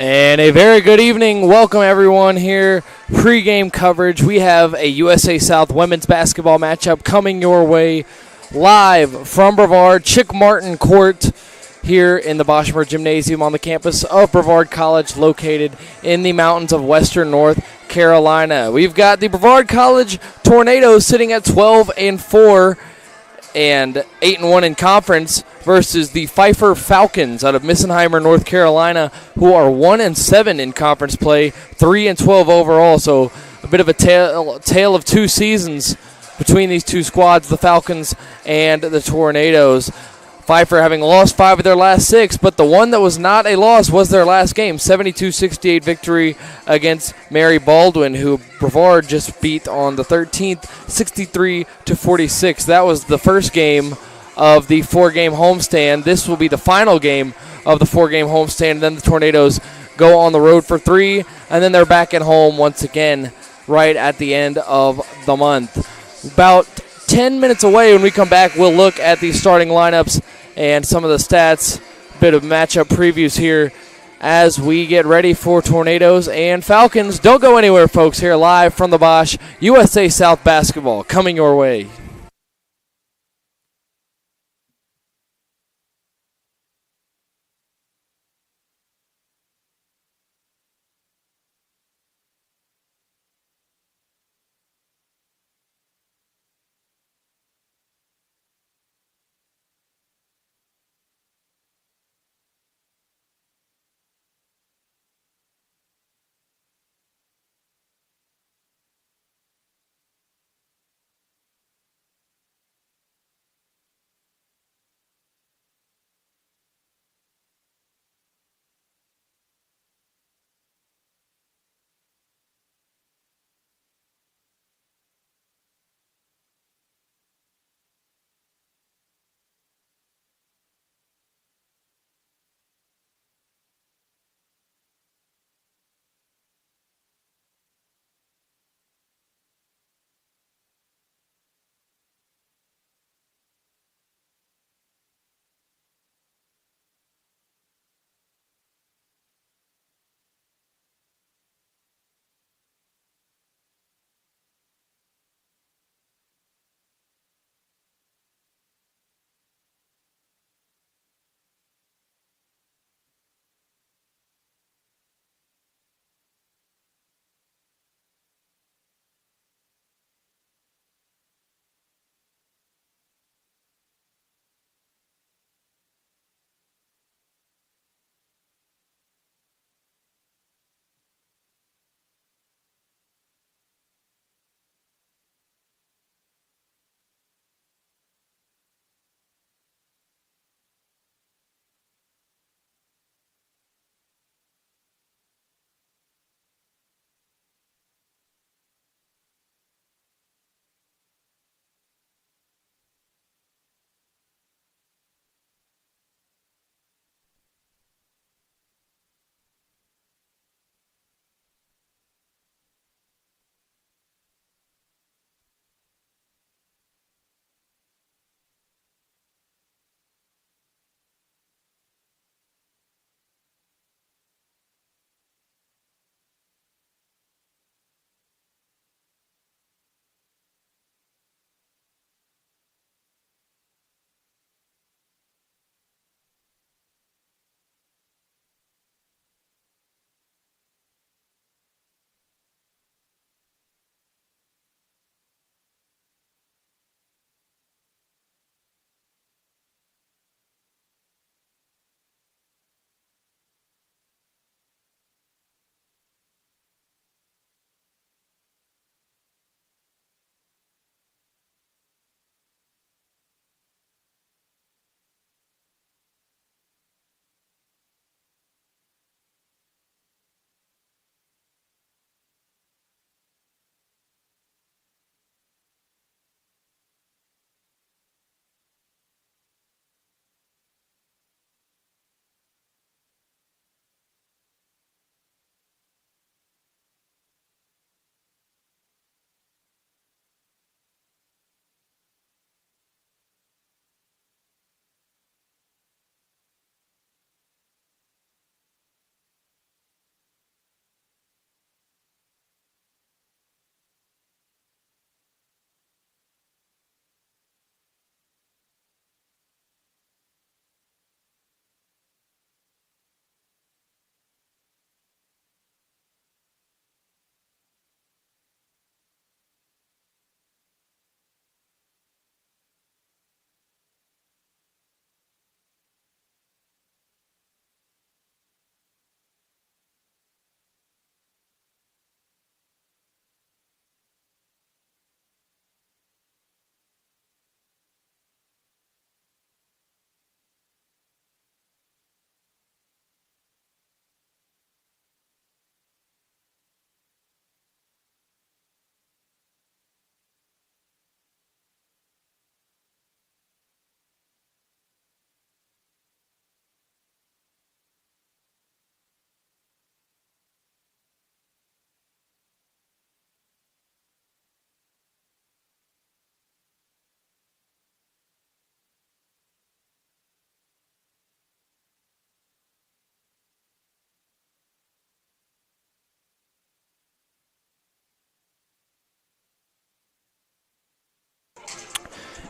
And a very good evening. Welcome, everyone, here. Pre-game coverage. We have a USA South women's basketball matchup coming your way live from Brevard, Chick Martin Court, here in the Boschmer Gymnasium on the campus of Brevard College, located in the mountains of western North Carolina. We've got the Brevard College Tornadoes sitting at 12-4 and 8-1 in conference versus the Pfeiffer Falcons out of Missenheimer, North Carolina, who are 1-7 in conference play, 3-12 overall. So a bit of a tale of two seasons between these two squads, the Falcons and the Tornadoes. Pfeiffer having lost 5 of their last 6, but the one that was not a loss was their last game, 72-68 victory against Mary Baldwin, who Brevard just beat on the 13th, 63-46. That was the first game of the 4-game homestand. This will be the final game of the 4-game homestand. Then the Tornadoes go on the road for 3, and then they're back at home once again right at the end of the month. About 10 minutes away when we come back, we'll look at the starting lineups and some of the stats, bit of matchup previews here as we get ready for Tornadoes and Falcons. Don't go anywhere, folks, here live from the Bosch. USA South basketball coming your way.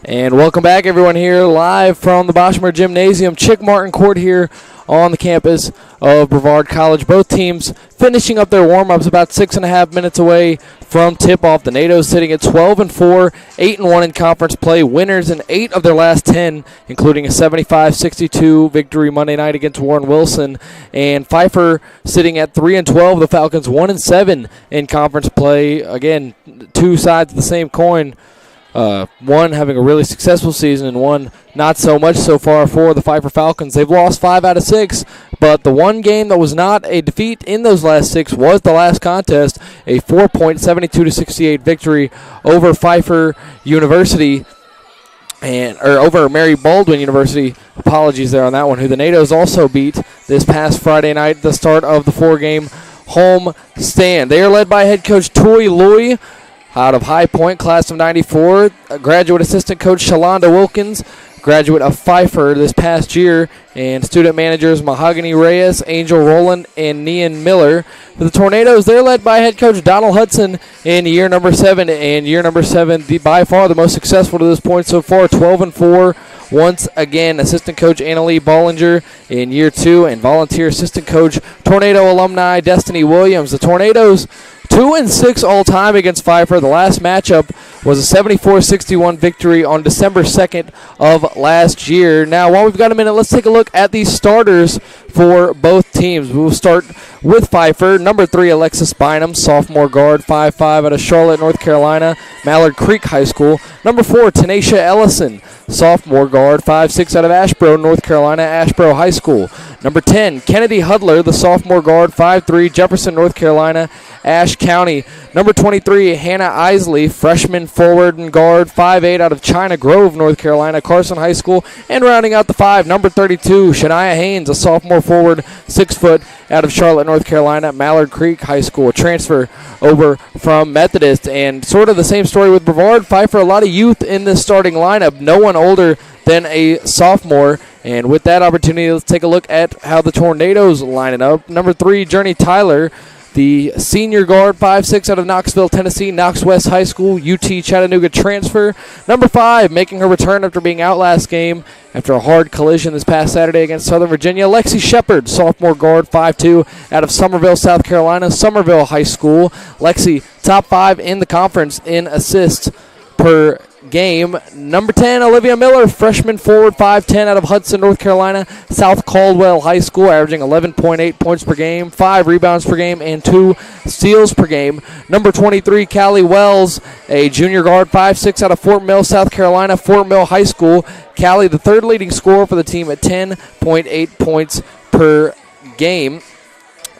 And welcome back, everyone, here live from the Boschmer Gymnasium. Chick Martin Court here on the campus of Brevard College. Both teams finishing up their warm-ups about 6.5 minutes away from tip-off. The NATOs sitting at 12-4, 8-1 in conference play. Winners in 8 of their last 10, including a 75-62 victory Monday night against Warren Wilson. And Pfeiffer sitting at 3-12. The Falcons 1-7 in conference play. Again, two sides of the same coin. One having a really successful season and one not so much so far for the Pfeiffer Falcons. They've lost 5 out of 6, but the one game that was not a defeat in those last 6 was the last contest, a 4-point 72-68 victory over Pfeiffer University, or over Mary Baldwin University. Apologies there on that one, who the NATOs also beat this past Friday night, the start of the 4-game home stand. They are led by head coach Toy Loy, out of High Point, class of 94, graduate assistant coach Shalonda Wilkins, graduate of Pfeiffer this past year, and student managers Mahogany Reyes, Angel Rowland, and Nian Miller. For the Tornadoes, they're led by head coach Donald Hudson in year number 7, and year number 7, by far the most successful to this point so far, 12-4. Once again, assistant coach Annalie Bollinger in year 2, and volunteer assistant coach Tornado alumni Destiny Williams. The Tornadoes 2-6 all-time against Pfeiffer. The last matchup was a 74-61 victory on December 2nd of last year. Now, while we've got a minute, let's take a look at the starters for both teams. We'll start with Pfeiffer. Number 3, Alexis Bynum, sophomore guard, 5'5", out of Charlotte, North Carolina, Mallard Creek High School. Number 4, Tanisha Ellison, sophomore guard, 5'6", out of Asheboro, North Carolina, Asheboro High School. Number 10, Kennedy Hudler, the sophomore guard, 5'3", Jefferson, North Carolina, Ashe County. Number 23, Hannah Isley, freshman forward and guard, 5'8", out of China Grove, North Carolina, Carson High School. And rounding out the 5, number 32, Shania Haynes, a sophomore forward, 6 foot, out of Charlotte, North Carolina, Mallard Creek High School, a transfer over from Methodist. And sort of the same story with Brevard. Pfeiffer, a lot of youth in this starting lineup, no one older than a sophomore. And with that opportunity, let's take a look at how the Tornadoes line it up. Number 3, Journey Tyler, the senior guard, 5'6", out of Knoxville, Tennessee, Knox West High School, UT Chattanooga transfer. Number 5, making her return after being out last game after a hard collision this past Saturday against Southern Virginia, Lexi Shepard, sophomore guard, 5'2", out of Summerville, South Carolina, Summerville High School. Lexi, top 5 in the conference in assists per game. Number 10, Olivia Miller, freshman forward, 5'10", out of Hudson, North Carolina, South Caldwell High School, averaging 11.8 points per game, 5 rebounds per game, and 2 steals per game. Number 23, Callie Wells, a junior guard, 5'6", out of Fort Mill, South Carolina, Fort Mill High School. Callie, the third leading scorer for the team at 10.8 points per game.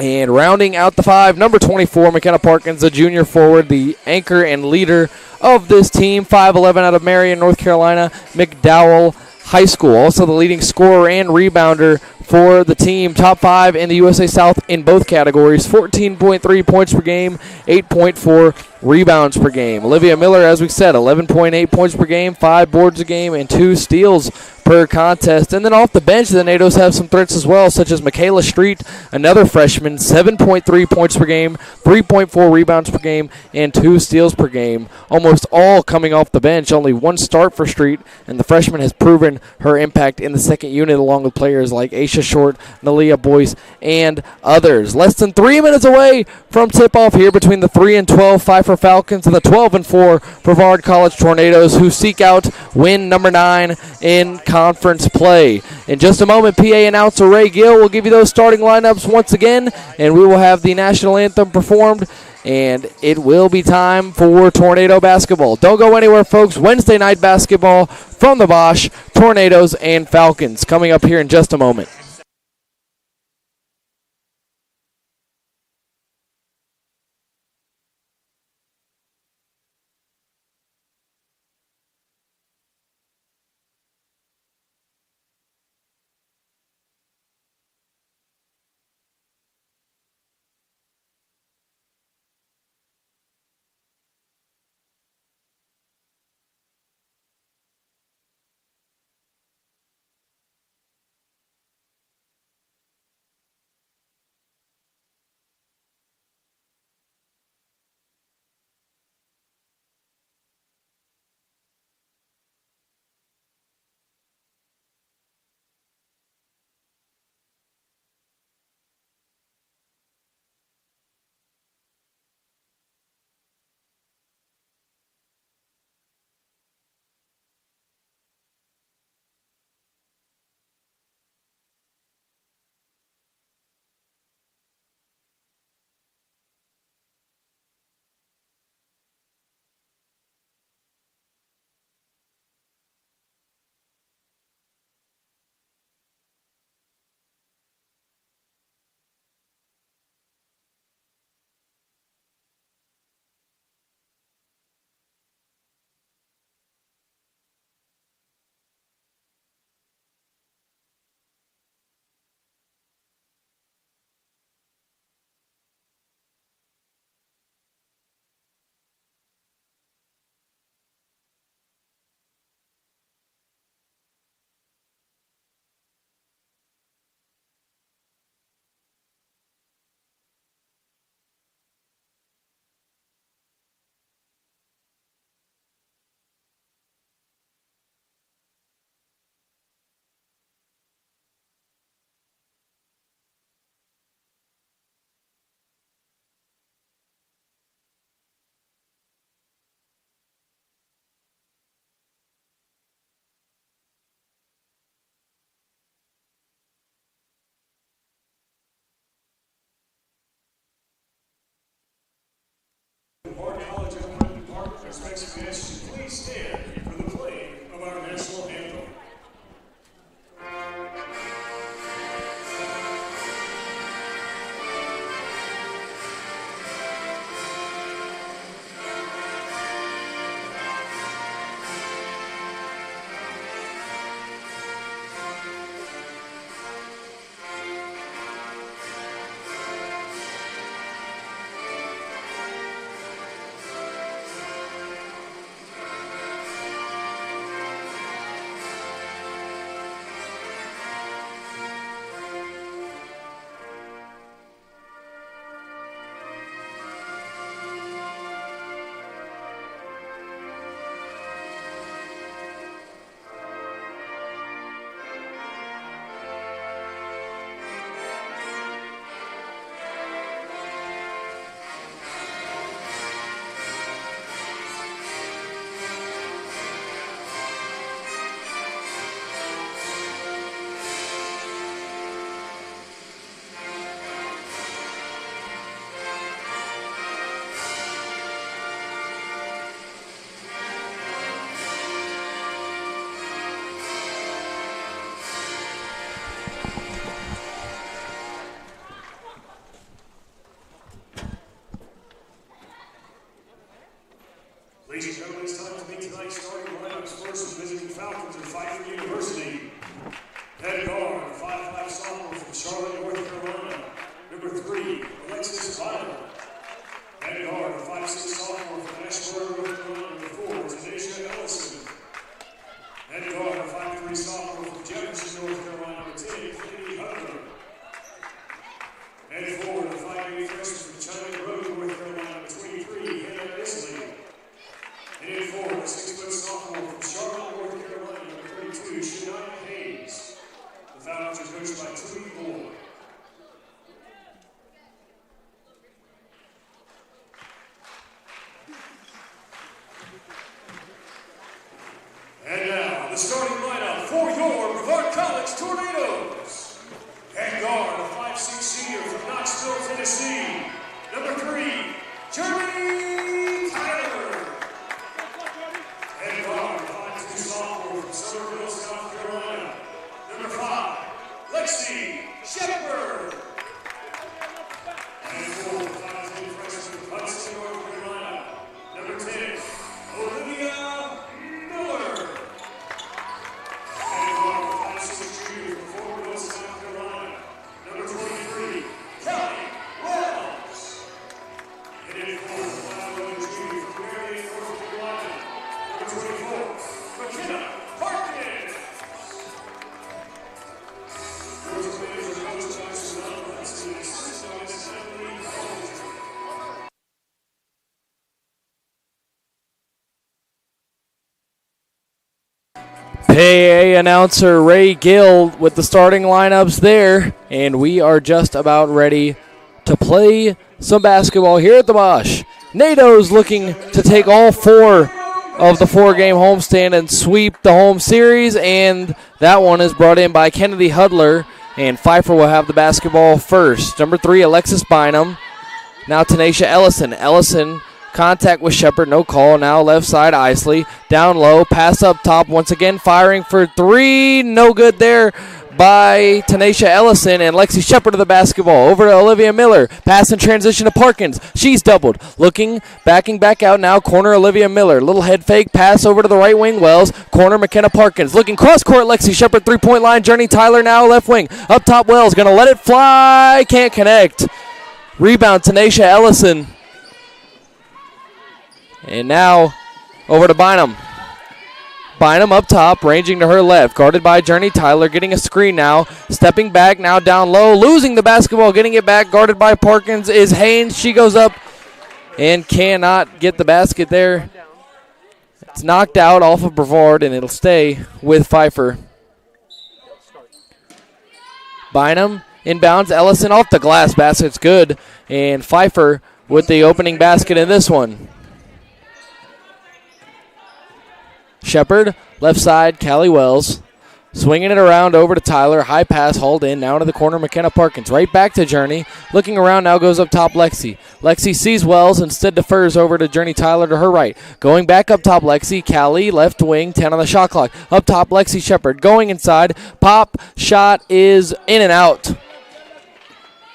And rounding out the 5, number 24, McKenna Parkins, a junior forward, the anchor and leader of this team, 5'11", out of Marion, North Carolina, McDowell High School. Also the leading scorer and rebounder for the team, top 5 in the USA South in both categories, 14.3 points per game, 8.4 rebounds per game. Olivia Miller, as we said, 11.8 points per game, 5 boards a game, and 2 steals per contest. And then off the bench, the NATOs have some threats as well, such as Michaela Street, another freshman, 7.3 points per game, 3.4 rebounds per game, and 2 steals per game. Almost all coming off the bench, only 1 start for Street, and the freshman has proven her impact in the second unit along with players like Aisha Short, Nalia Boyce, and others. Less than 3 minutes away from tip-off here between the 3-12 Pfeiffer Falcons and the 12-4 Brevard College Tornadoes, who seek out win number 9 in conference play. In just a moment, PA announcer Ray Gill will give you those starting lineups once again, and we will have the national anthem performed, and it will be time for Tornado basketball. Don't go anywhere, folks. Wednesday night basketball from the Bosch, Tornadoes and Falcons, coming up here in just a moment. respected guests, please stand for the playing of our national anthem. Ladies and gentlemen, it's time to meet tonight's starting lineups. First, visiting Falcons of Pfeiffer University. Head guard, 5'5" sophomore from Charlotte, North Carolina. Number 3, Alexis Pfeiffer. Head guard, 5'6" sophomore from Ashburn, North Carolina. Number 4, Tanisha Ellison. Head guard, 5'3" sophomore from Jefferson, North Carolina. Number 10, Kennedy Hudler. Head forward, 5'8" freshman from China Road, North Carolina. Number 23, Hannah Isley. And in forward, a 6-foot sophomore from Charlotte, North Carolina, number 32, Shania Hayes. The Falcons are coached by Tui Moore. And now, the starting lineup for your Brevard College Tornadoes. Head guard, a 5'6" senior from Knoxville, Tennessee, number 3, Jeremy Tyler. Head guard, 5'2" sophomore from Summerville, South Carolina. Number 5, Lexi Shepard. And forward, 5'10" freshman from Hudson, North Carolina. Number 10, Olivia Miller. Head guard, 5'6" junior from Fort Worth, South Carolina. Number 23, Kelly Wells. And in forward, 5'11" junior from Marion, North Carolina. Number 24, McKenna Parkins. Those players are coached by Sonoma, and assistant Stephanie Collins. PA announcer Ray Gill with the starting lineups there, and we are just about ready to play some basketball here at the Bosch. NATO's looking to take all 4 of the 4-game homestand and sweep the home series, and that one is brought in by Kennedy Hudler, and Pfeiffer will have the basketball first. Number 3, Alexis Bynum. Now Tanisha Ellison. Ellison, contact with Shepard, no call. Now left side, Isley. Down low, pass up top. Once again, firing for 3. No good there by Tanisha Ellison, and Lexi Shepard to the basketball. Over to Olivia Miller. Pass in transition to Parkins. She's doubled. Looking, backing back out now. Corner Olivia Miller. Little head fake. Pass over to the right wing. Wells. Corner McKenna Parkins. Looking cross court. Lexi Shepard. 3-point line. Journey Tyler now left wing. Up top Wells. Going to let it fly. Can't connect. Rebound Tanisha Ellison. And now over to Bynum. Bynum up top, ranging to her left. Guarded by Journey Tyler, getting a screen now. Stepping back, now down low. Losing the basketball, getting it back. Guarded by Parkins is Haynes. She goes up and cannot get the basket there. It's knocked out off of Brevard, and it'll stay with Pfeiffer. Bynum inbounds. Ellison off the glass. Basket's good. And Pfeiffer with the opening basket in this one. Shepard, left side, Callie Wells. Swinging it around over to Tyler. High pass hauled in. Now to the corner, McKenna Parkins. Right back to Journey. Looking around now goes up top Lexi. Lexi sees Wells. Instead defers over to Journey Tyler to her right. Going back up top Lexi. Callie left wing. 10 on the shot clock. Up top Lexi Shepard. Going inside. Pop shot is in and out.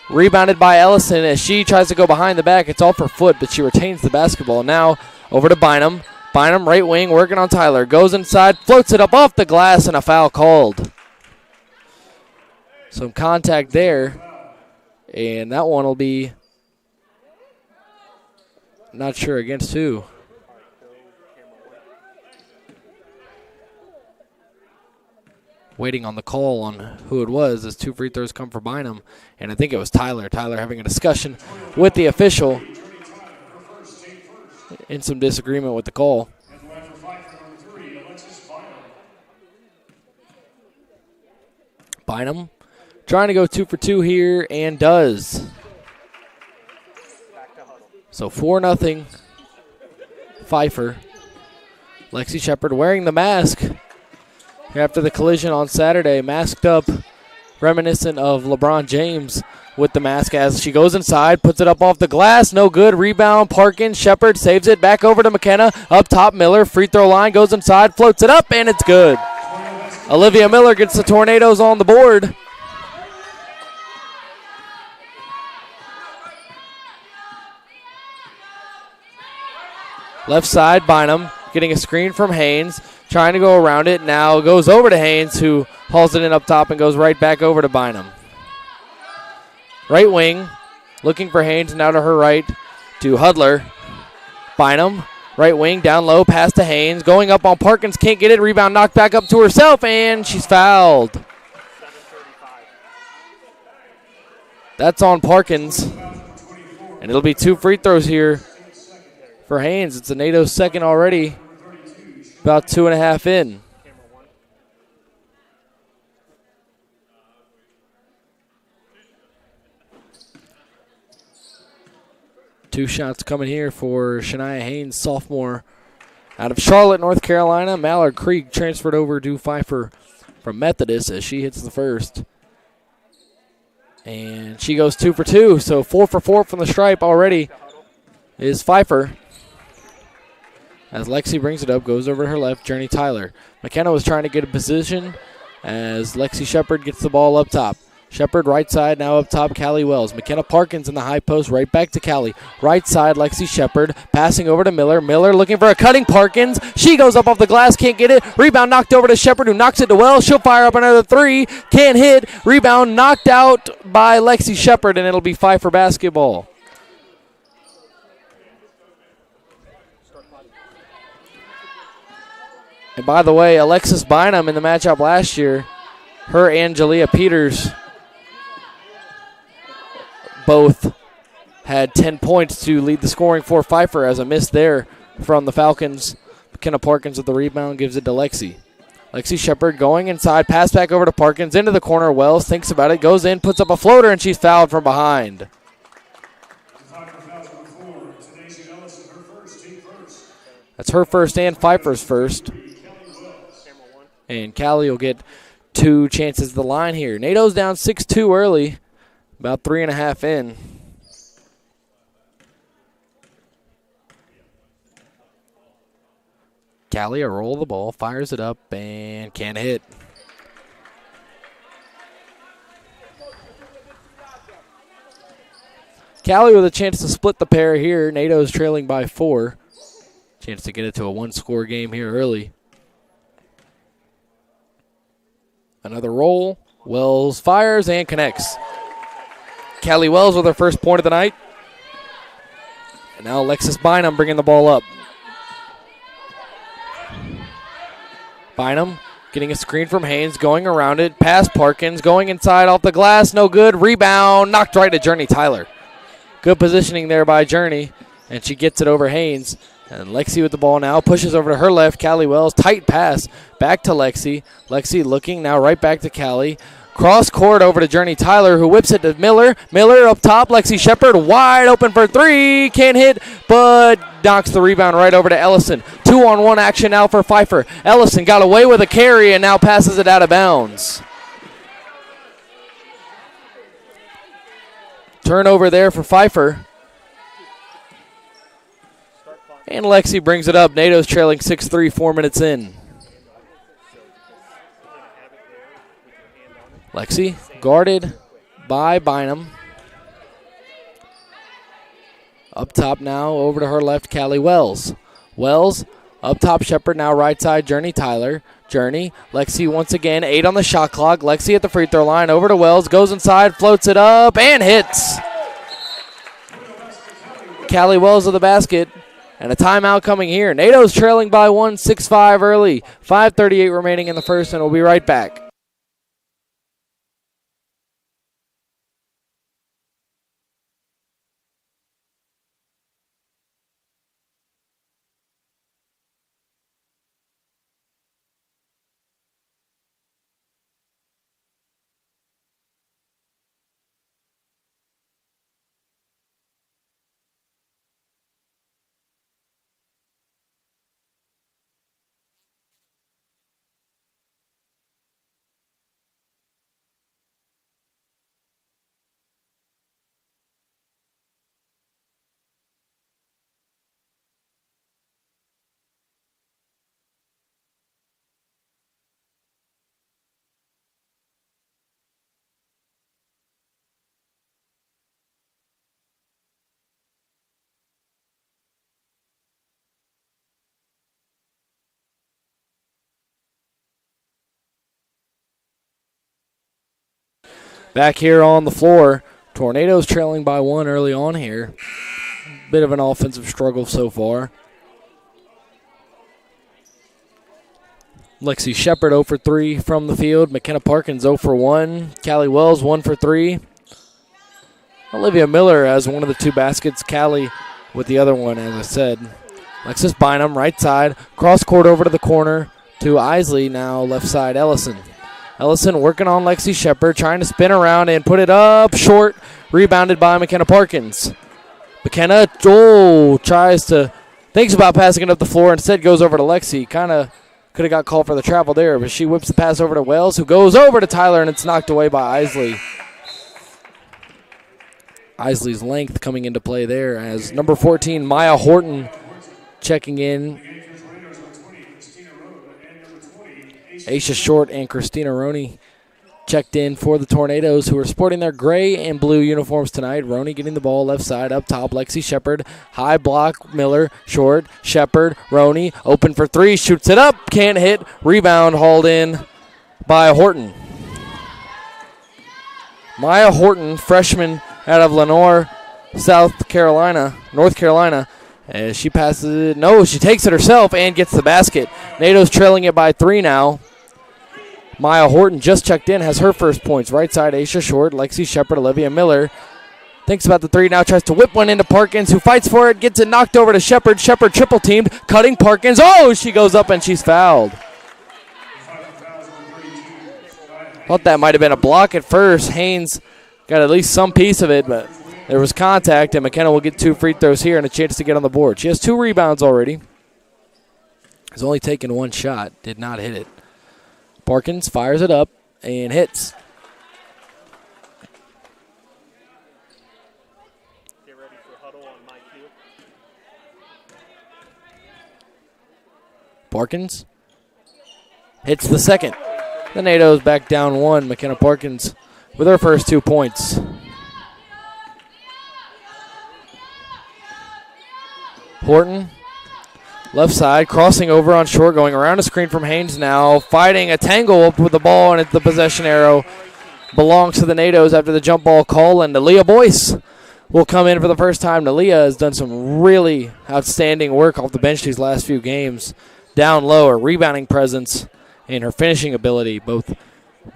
Rebounded by Ellison as she tries to go behind the back. It's off her foot, but she retains the basketball. Now over to Bynum. Bynum, right wing, working on Tyler. Goes inside, floats it up off the glass, and a foul called. Some contact there, and that one will be, not sure against who. Waiting on the call on who it was as 2 free throws come for Bynum, and I think it was Tyler. Tyler having a discussion with the official in some disagreement with the call. Bynum trying to go 2 for 2 here and does. So 4-0 Pfeiffer. Lexi Shepard wearing the mask after the collision on Saturday, masked up, reminiscent of LeBron James with the mask as she goes inside, puts it up off the glass, no good. Rebound, Parkins, Shepard saves it, back over to McKenna. Up top, Miller, free throw line, goes inside, floats it up, and it's good. Olivia Miller gets the Tornadoes on the board. Left side, Bynum getting a screen from Haynes, trying to go around it. Now goes over to Haynes, who hauls it in up top and goes right back over to Bynum. Right wing, looking for Haynes, now to her right to Hudler. Bynum, right wing, down low, pass to Haynes. Going up on Parkins, can't get it. Rebound knocked back up to herself, and she's fouled. That's on Parkins. And it'll be 2 free throws here for Haynes. It's a NATO's second already, about 2.5 in. Two shots coming here for Shania Haynes, sophomore out of Charlotte, North Carolina. Mallard Creek transferred over to Pfeiffer from Methodist as she hits the first. And she goes 2 for 2, so 4 for 4 from the stripe already is Pfeiffer. As Lexi brings it up, goes over to her left, Journey Tyler. McKenna was trying to get a position as Lexi Shepard gets the ball up top. Shepard right side, now up top, Callie Wells. McKenna Parkins in the high post, right back to Callie. Right side, Lexi Shepard, passing over to Miller. Miller looking for a cutting Parkins. She goes up off the glass, can't get it. Rebound knocked over to Shepard, who knocks it to Wells. She'll fire up another 3, can't hit. Rebound knocked out by Lexi Shepard, and it'll be Pfeiffer basketball. And by the way, Alexis Bynum in the matchup last year, her and Jalea Peters both had 10 points to lead the scoring for Pfeiffer as a miss there from the Falcons. McKenna Parkins with the rebound gives it to Lexi. Lexi Shepard going inside, pass back over to Parkins, into the corner. Wells thinks about it, goes in, puts up a floater, and she's fouled from behind. That's her first and Pfeiffer's first. And Callie will get 2 chances at the line here. NATO's down 6-2 early, about 3.5 in. Callie a roll of the ball, fires it up, and can't hit. Callie with a chance to split the pair here. NATO's trailing by 4. Chance to get it to a 1-score game here early. Another roll. Wells fires and connects. Callie Wells with her first point of the night. And now Alexis Bynum bringing the ball up. Bynum getting a screen from Haynes, going around it. Pass Parkins, going inside off the glass. No good. Rebound knocked right to Journey Tyler. Good positioning there by Journey. And she gets it over Haynes. And Lexi with the ball now, pushes over to her left. Callie Wells, tight pass, back to Lexi. Lexi looking now right back to Callie. Cross court over to Journey Tyler, who whips it to Miller. Miller up top. Lexi Shepard wide open for three. Can't hit, but knocks the rebound right over to Ellison. 2-on-1 action now for Pfeiffer. Ellison got away with a carry and now passes it out of bounds. Turnover there for Pfeiffer. And Lexi brings it up. NATO's trailing 6-3, 4 minutes in. Lexi guarded by Bynum. Up top now, over to her left, Callie Wells. Wells, up top, Shepard now right side, Journey Tyler. Journey, Lexi once again, 8 on the shot clock. Lexi at the free throw line, over to Wells, goes inside, floats it up, and hits. Callie Wells of the basket. And a timeout coming here. NATO's trailing by 1, 6-5 early. 5:38 remaining in the first, and we'll be right back. Back here on the floor, Tornadoes trailing by 1 early on here. Bit of an offensive struggle so far. Lexi Shepard 0 for 3 from the field. McKenna Parkins 0 for 1. Callie Wells 1 for 3. Olivia Miller has one of the 2 baskets. Callie with the other one, as I said. Alexis Bynum, right side. Cross court over to the corner to Isley. Now left side, Ellison. Ellison working on Lexi Shepard, trying to spin around and put it up short. Rebounded by McKenna Parkins. McKenna thinks about passing it up the floor. Instead goes over to Lexi. Kind of could have got called for the travel there, but she whips the pass over to Wells, who goes over to Tyler, and it's knocked away by Isley. Isley's length coming into play there as number 14, Maya Horton, checking in. Aisha Short and Christina Roney checked in for the Tornadoes, who are sporting their gray and blue uniforms tonight. Roney getting the ball left side up top. Lexi Shepard, high block, Miller, Short, Shepard, Roney, open for 3, shoots it up, can't hit, rebound hauled in by Horton. Maya Horton, freshman out of Lenoir, North Carolina. As she passes it, no, she takes it herself and gets the basket. NATO's trailing it by 3 now. Maya Horton just checked in, has her first points. Right side, Aisha Short, Lexi Shepard, Olivia Miller. Thinks about the 3 now, tries to whip one into Parkins, who fights for it, gets it knocked over to Shepard. Shepard triple teamed, cutting Parkins. Oh, she goes up and she's fouled. Thought that might have been a block at first. Haynes got at least some piece of it, but there was contact, and McKenna will get 2 free throws here and a chance to get on the board. She has 2 rebounds already. Has only taken 1 shot, did not hit it. Parkins fires it up and hits. Get ready for huddle on my cue. Parkins hits the second. The NATO's back down 1. McKenna Parkins with her first 2 points. Horton, left side, crossing over on Short, going around a screen from Haynes now, fighting a tangle up with the ball, and the possession arrow belongs to the NATO's after the jump ball call, and Nalia Boyce will come in for the first time. Nalia has done some really outstanding work off the bench these last few games. Down low, her rebounding presence and her finishing ability, both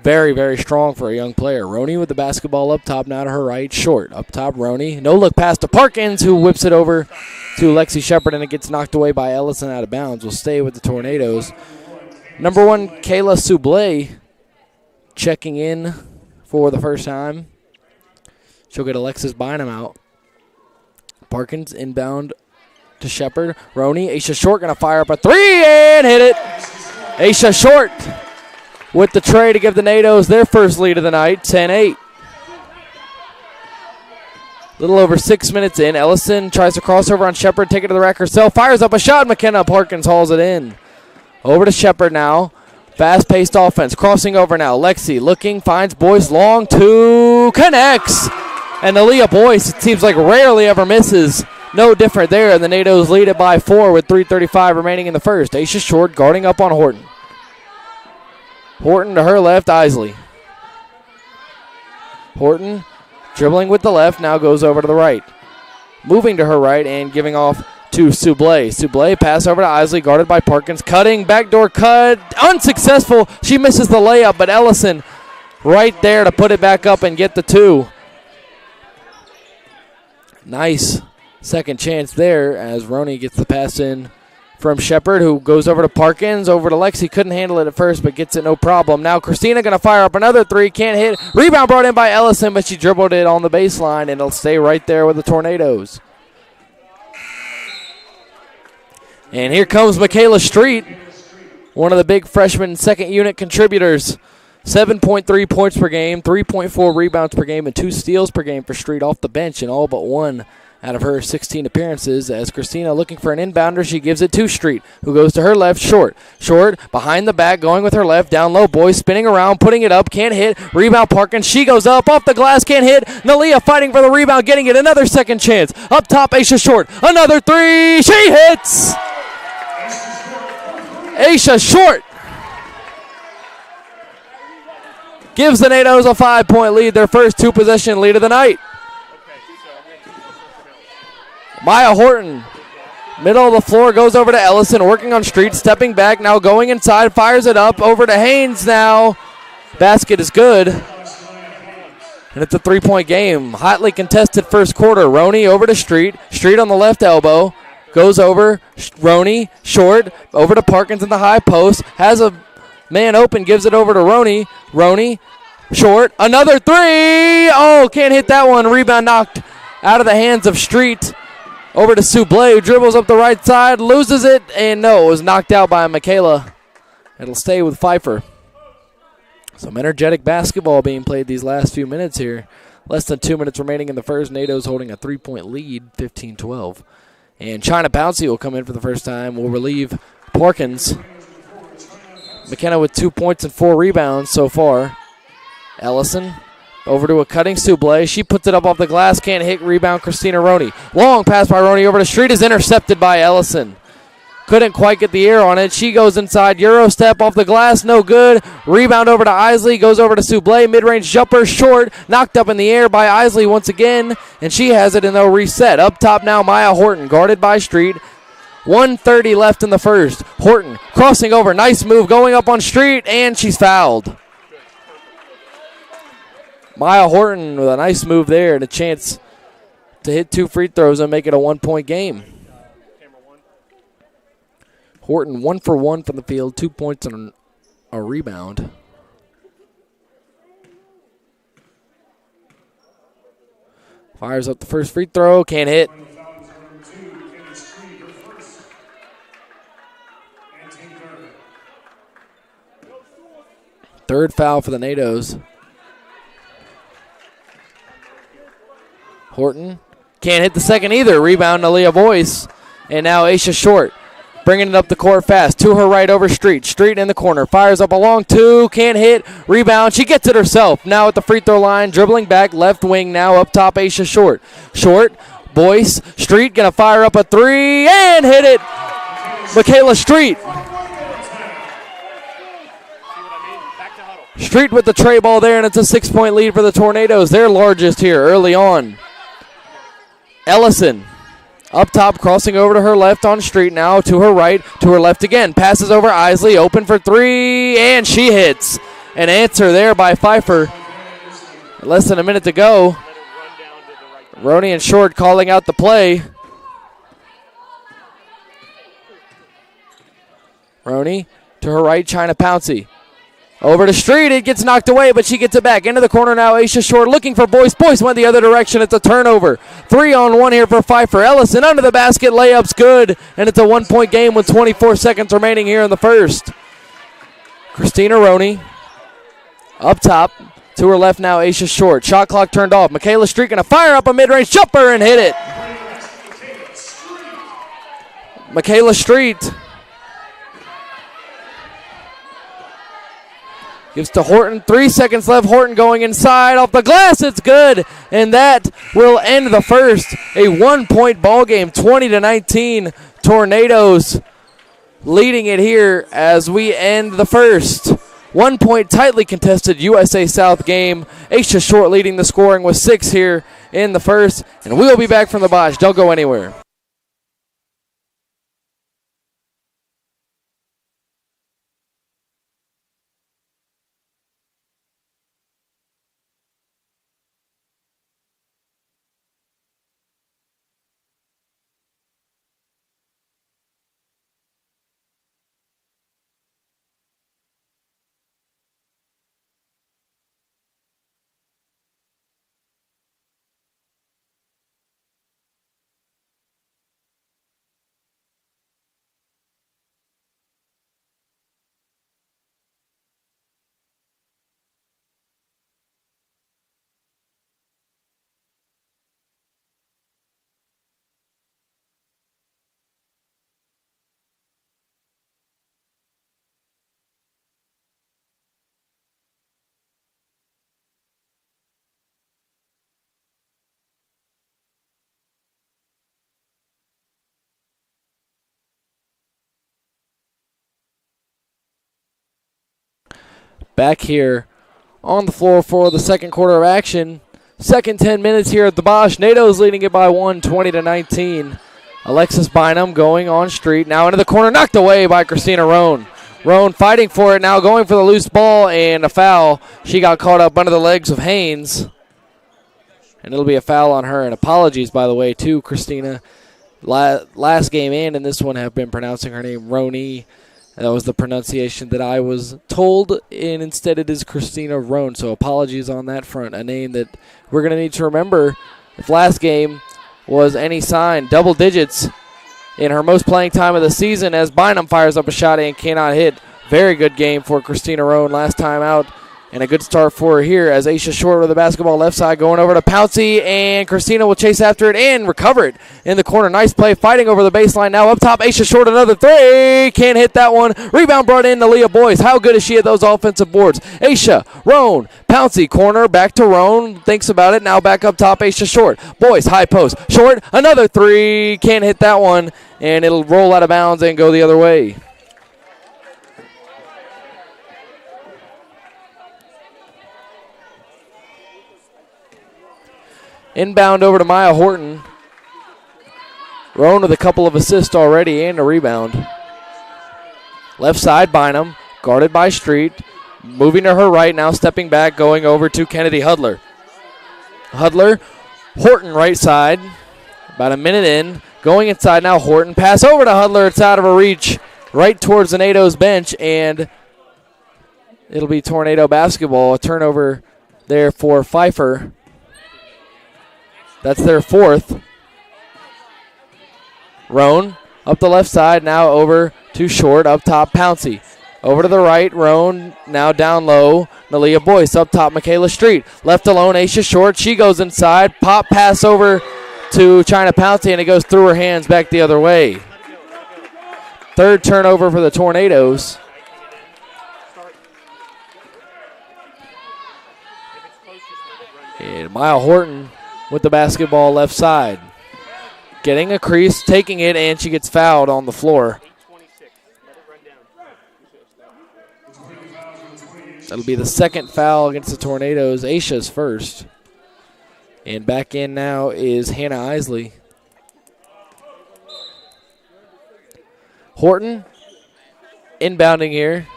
very, very strong for a young player. Roney with the basketball up top, now to her right. Short, up top, Roney. No look pass to Parkins, who whips it over to Lexi Shepard, and it gets knocked away by Ellison out of bounds. Will stay with the Tornadoes. Number 1, Kayla Soublé checking in for the first time. She'll get Alexis Bynum out. Parkins inbound to Shepard. Roney, Aisha Short going to fire up a three and hit it. Aisha Short with the tray to give the NATOs their first lead of the night, 10-8. Little over 6 minutes in. Ellison tries to cross over on Shepard, take it to the rack herself, fires up a shot. McKenna Parkins hauls it in. Over to Shepard now. Fast-paced offense. Crossing over now. Lexi looking, finds Boyce. Long two. Connects. And Aaliyah Boyce, it seems like rarely ever misses. No different there. And the NATOs lead it by 4 with 3:35 remaining in the first. Aisha Short guarding up on Horton. Horton to her left. Isley. Horton dribbling with the left, now goes over to the right. Moving to her right and giving off to Sublé. Sublé pass over to Isley, guarded by Parkins. Cutting, backdoor cut, unsuccessful. She misses the layup, but Ellison right there to put it back up and get the 2. Nice second chance there as Roney gets the pass in from Shepard, who goes over to Parkins, over to Lexi. Couldn't handle it at first, but gets it no problem. Now Christina going to fire up another 3. Can't hit. Rebound brought in by Ellison, but she dribbled it on the baseline, and it'll stay right there with the Tornadoes. And here comes Michaela Street, one of the big freshman second unit contributors. 7.3 points per game, 3.4 rebounds per game, and 2 steals per game for Street off the bench in all but 1 out of her 16 appearances. As Christina looking for an inbounder, she gives it to Street, who goes to her left. Short behind the back, going with her left, down low. Boy spinning around, putting it up, can't hit. Rebound Parkins, she goes up, off the glass, can't hit. Nalia fighting for the rebound, getting it, another second chance. Up top, Aisha Short, another 3, she hits! Aisha Short gives the NATOs a 5-point lead, their first 2-possession lead of the night. Maya Horton, middle of the floor, goes over to Ellison, working on Street, stepping back, now going inside, fires it up, over to Haynes now. Basket is good. And it's a 3-point game. Hotly contested first quarter. Roney over to Street. Street on the left elbow. Goes over. Roney, Short, over to Parkins in the high post. Has a man open, gives it over to Roney. Roney, Short, another 3. Oh, can't hit that one. Rebound knocked out of the hands of Street. Over to Sublé, who dribbles up the right side, loses it, and no, it was knocked out by Michaela. It'll stay with Pfeiffer. Some energetic basketball being played these last few minutes here. Less than 2 minutes remaining in the first. NATO's holding a 3-point lead, 15-12. And China Pouncey will come in for the first time. Will relieve Parkins. McKenna with 2 points and 4 rebounds so far. Ellison over to a cutting Sublé. She puts it up off the glass. Can't hit. Rebound Christina Roney. Long pass by Roney over to Street is intercepted by Ellison. Couldn't quite get the air on it. She goes inside. Euro step off the glass. No good. Rebound over to Isley. Goes over to Sublé. Mid-range jumper. Short. Knocked up in the air by Isley once again. And she has it and they'll reset. Up top now Maya Horton. Guarded by Street. 1:30 left in the first. Horton crossing over. Nice move. Going up on Street. And she's fouled. Maya Horton with a nice move there and a chance to hit 2 free throws and make it a 1-point game. Horton 1 for 1 from the field, 2 points and a rebound. Fires up the first free throw, can't hit. Third foul for the NATOs. Horton can't hit the second either. Rebound, Aaliyah Boyce. And now Aisha Short bringing it up the court fast. To her right over Street. Street in the corner. Fires up a long 2. Can't hit. Rebound. She gets it herself. Now at the free throw line. Dribbling back. Left wing now. Up top Aisha Short. Short. Boyce. Street going to fire up a 3. And hit it. Michaela Street. Street with the tray ball there. And it's a 6-point lead for the Tornadoes. Their largest here early on. Ellison up top, crossing over to her left on Street now, to her right, to her left again. Passes over Isley, open for 3, and she hits. An answer there by Pfeiffer. Less than a minute to go. Roney and Short calling out the play. Roney to her right, China Pouncey. Over to Street. It gets knocked away, but she gets it back. Into the corner now. Aisha Short looking for Boyce. Boyce went the other direction. It's a turnover. 3-on-1 here for Pfeiffer. Ellison under the basket. Layup's good. And it's a 1-point game with 24 seconds remaining here in the first. Christina Roney up top. To her left now, Aisha Short. Shot clock turned off. Michaela Street going to fire up a mid-range jumper and hit it. Michaela Street gives to Horton. 3 seconds left. Horton going inside off the glass. It's good. And that will end the first. A 1-point ball game. 20-19. Tornadoes leading it here as we end the first. 1 point tightly contested USA South game. Aisha Short leading the scoring with 6 here in the first. And we'll be back from the Bosch. Don't go anywhere. Back here on the floor for the second quarter of action. Second 10 minutes here at the Bosch. NATO's leading it by 1, 20-19. Alexis Bynum going on Street. Now into the corner, knocked away by Christina Roan. Roan fighting for it now, going for the loose ball, and a foul. She got caught up under the legs of Haynes. And it'll be a foul on her. And apologies, by the way, to Christina. Last game and in this one have been pronouncing her name Roney. That was the pronunciation that I was told, and instead it is Christina Roan. So apologies on that front. A name that we're going to need to remember. If last game was any sign, double digits in her most playing time of the season as Bynum fires up a shot and cannot hit. Very good game for Christina Roan last time out. And a good start for her here as Aisha Short with the basketball left side going over to Pouncey, and Christina will chase after it and recover it in the corner. Nice play, fighting over the baseline now up top. Aisha Short, another three. Can't hit that one. Rebound brought in to Leah Boyce. How good is she at those offensive boards? Aisha, Roan, Pouncey, corner, back to Roan. Thinks about it. Now back up top, Aisha Short. Boyce, high post. Short, another three. Can't hit that one, and it'll roll out of bounds and go the other way. Inbound over to Maya Horton. Roan with a couple of assists already and a rebound. Left side, Bynum, guarded by Street. Moving to her right, now stepping back, going over to Kennedy Hudler. Hudler, Horton right side. About a minute in. Going inside now, Horton. Pass over to Hudler. It's out of her reach. Right towards the NATO's bench, and it'll be Tornado basketball. A turnover there for Pfeiffer. That's their fourth. Roan up the left side, now over to Short, up top, Pouncey. Over to the right, Roan now down low. Nalia Boyce up top, Michaela Street. Left alone, Aisha Short. She goes inside. Pop pass over to China Pouncey, and it goes through her hands back the other way. Third turnover for the Tornadoes. And Maya Horton with the basketball left side. Getting a crease, taking it, and she gets fouled on the floor. That'll be the second foul against the Tornadoes. Aisha's first. And back in now is Hannah Isley. Horton inbounding here.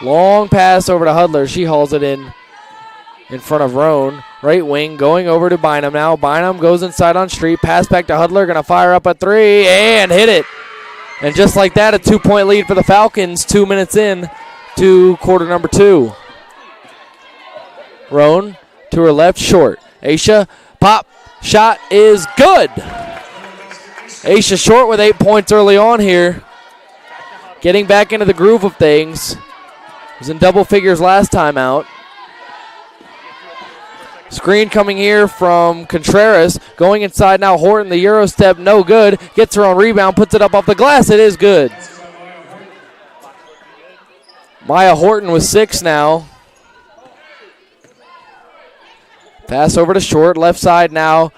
Long pass over to Hudler. She hauls it in front of Roan. Right wing going over to Bynum now. Bynum goes inside on Street. Pass back to Hudler. Going to fire up a three and hit it. And just like that, a 2-point lead for the Falcons. 2 minutes in. to quarter number 2. Roan to her left, short. Aisha, pop, shot is good. Aisha Short with 8 points early on here. Getting back into the groove of things. Was in double figures last time out. Screen coming here from Contreras. Going inside now. Horton, the Euro step, no good. Gets her own rebound, puts it up off the glass. It is good. Maya Horton with 6 now. Pass over to Short. Left side now.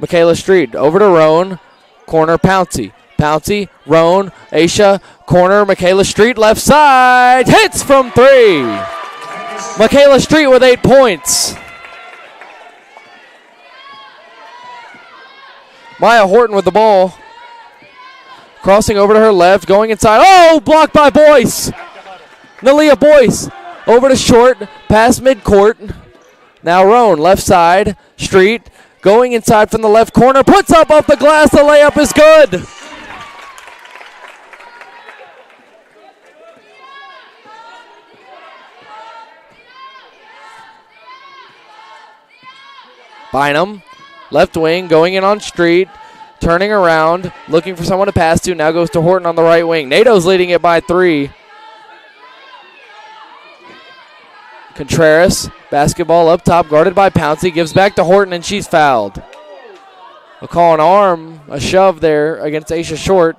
Michaela Street. Over to Roan. Corner Pouncey. Pouncey, Roan, Aisha, corner, Michaela Street, left side. Hits from 3. Michaela Street with 8 points. Maya Horton with the ball. Crossing over to her left, going inside. Oh, blocked by Boyce. Nalia Boyce over to Short, past midcourt. Now Roan, left side, Street, going inside from the left corner, puts up off the glass. The layup is good. Bynum, left wing, going in on Street, turning around, looking for someone to pass to. Now goes to Horton on the right wing. NATO's leading it by 3. Contreras, basketball up top, guarded by Pouncey, gives back to Horton, and she's fouled. We'll call an arm, a shove there against Aisha Short,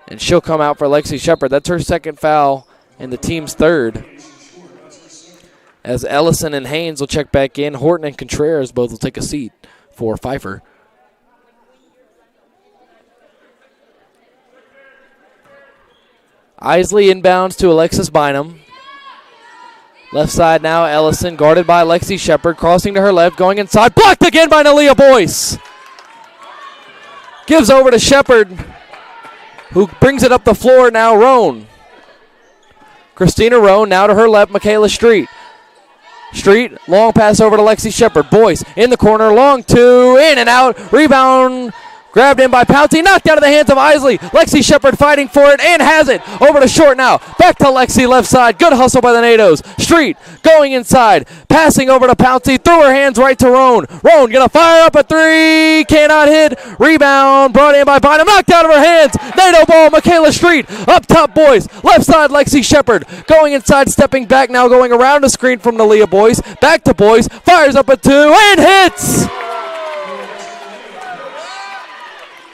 and she'll come out for Lexi Shepard. That's her second foul and the team's third. As Ellison and Haynes will check back in, Horton and Contreras both will take a seat for Pfeiffer. Isley inbounds to Alexis Bynum. Left side now, Ellison, guarded by Lexi Shepard, crossing to her left, going inside, blocked again by Nalia Boyce. Gives over to Shepard, who brings it up the floor now, Roan. Christina Roan now to her left, Michaela Street. Street, long pass over to Lexi Shepard. Boyce in the corner, long 2, in and out. Rebound grabbed in by Pouncey, knocked out of the hands of Isley. Lexi Shepard fighting for it and has it. Over to Short now. Back to Lexi, left side. Good hustle by the NATOs. Street going inside. Passing over to Pouncey. Threw her hands right to Roan. Roan gonna fire up a 3. Cannot hit. Rebound brought in by Bynum. Knocked out of her hands. NATO ball. Michaela Street. Up top, Boyce. Left side, Lexi Shepard. Going inside, stepping back now, going around the screen from Nalia Boyce. Back to Boyce. Fires up a 2 and hits.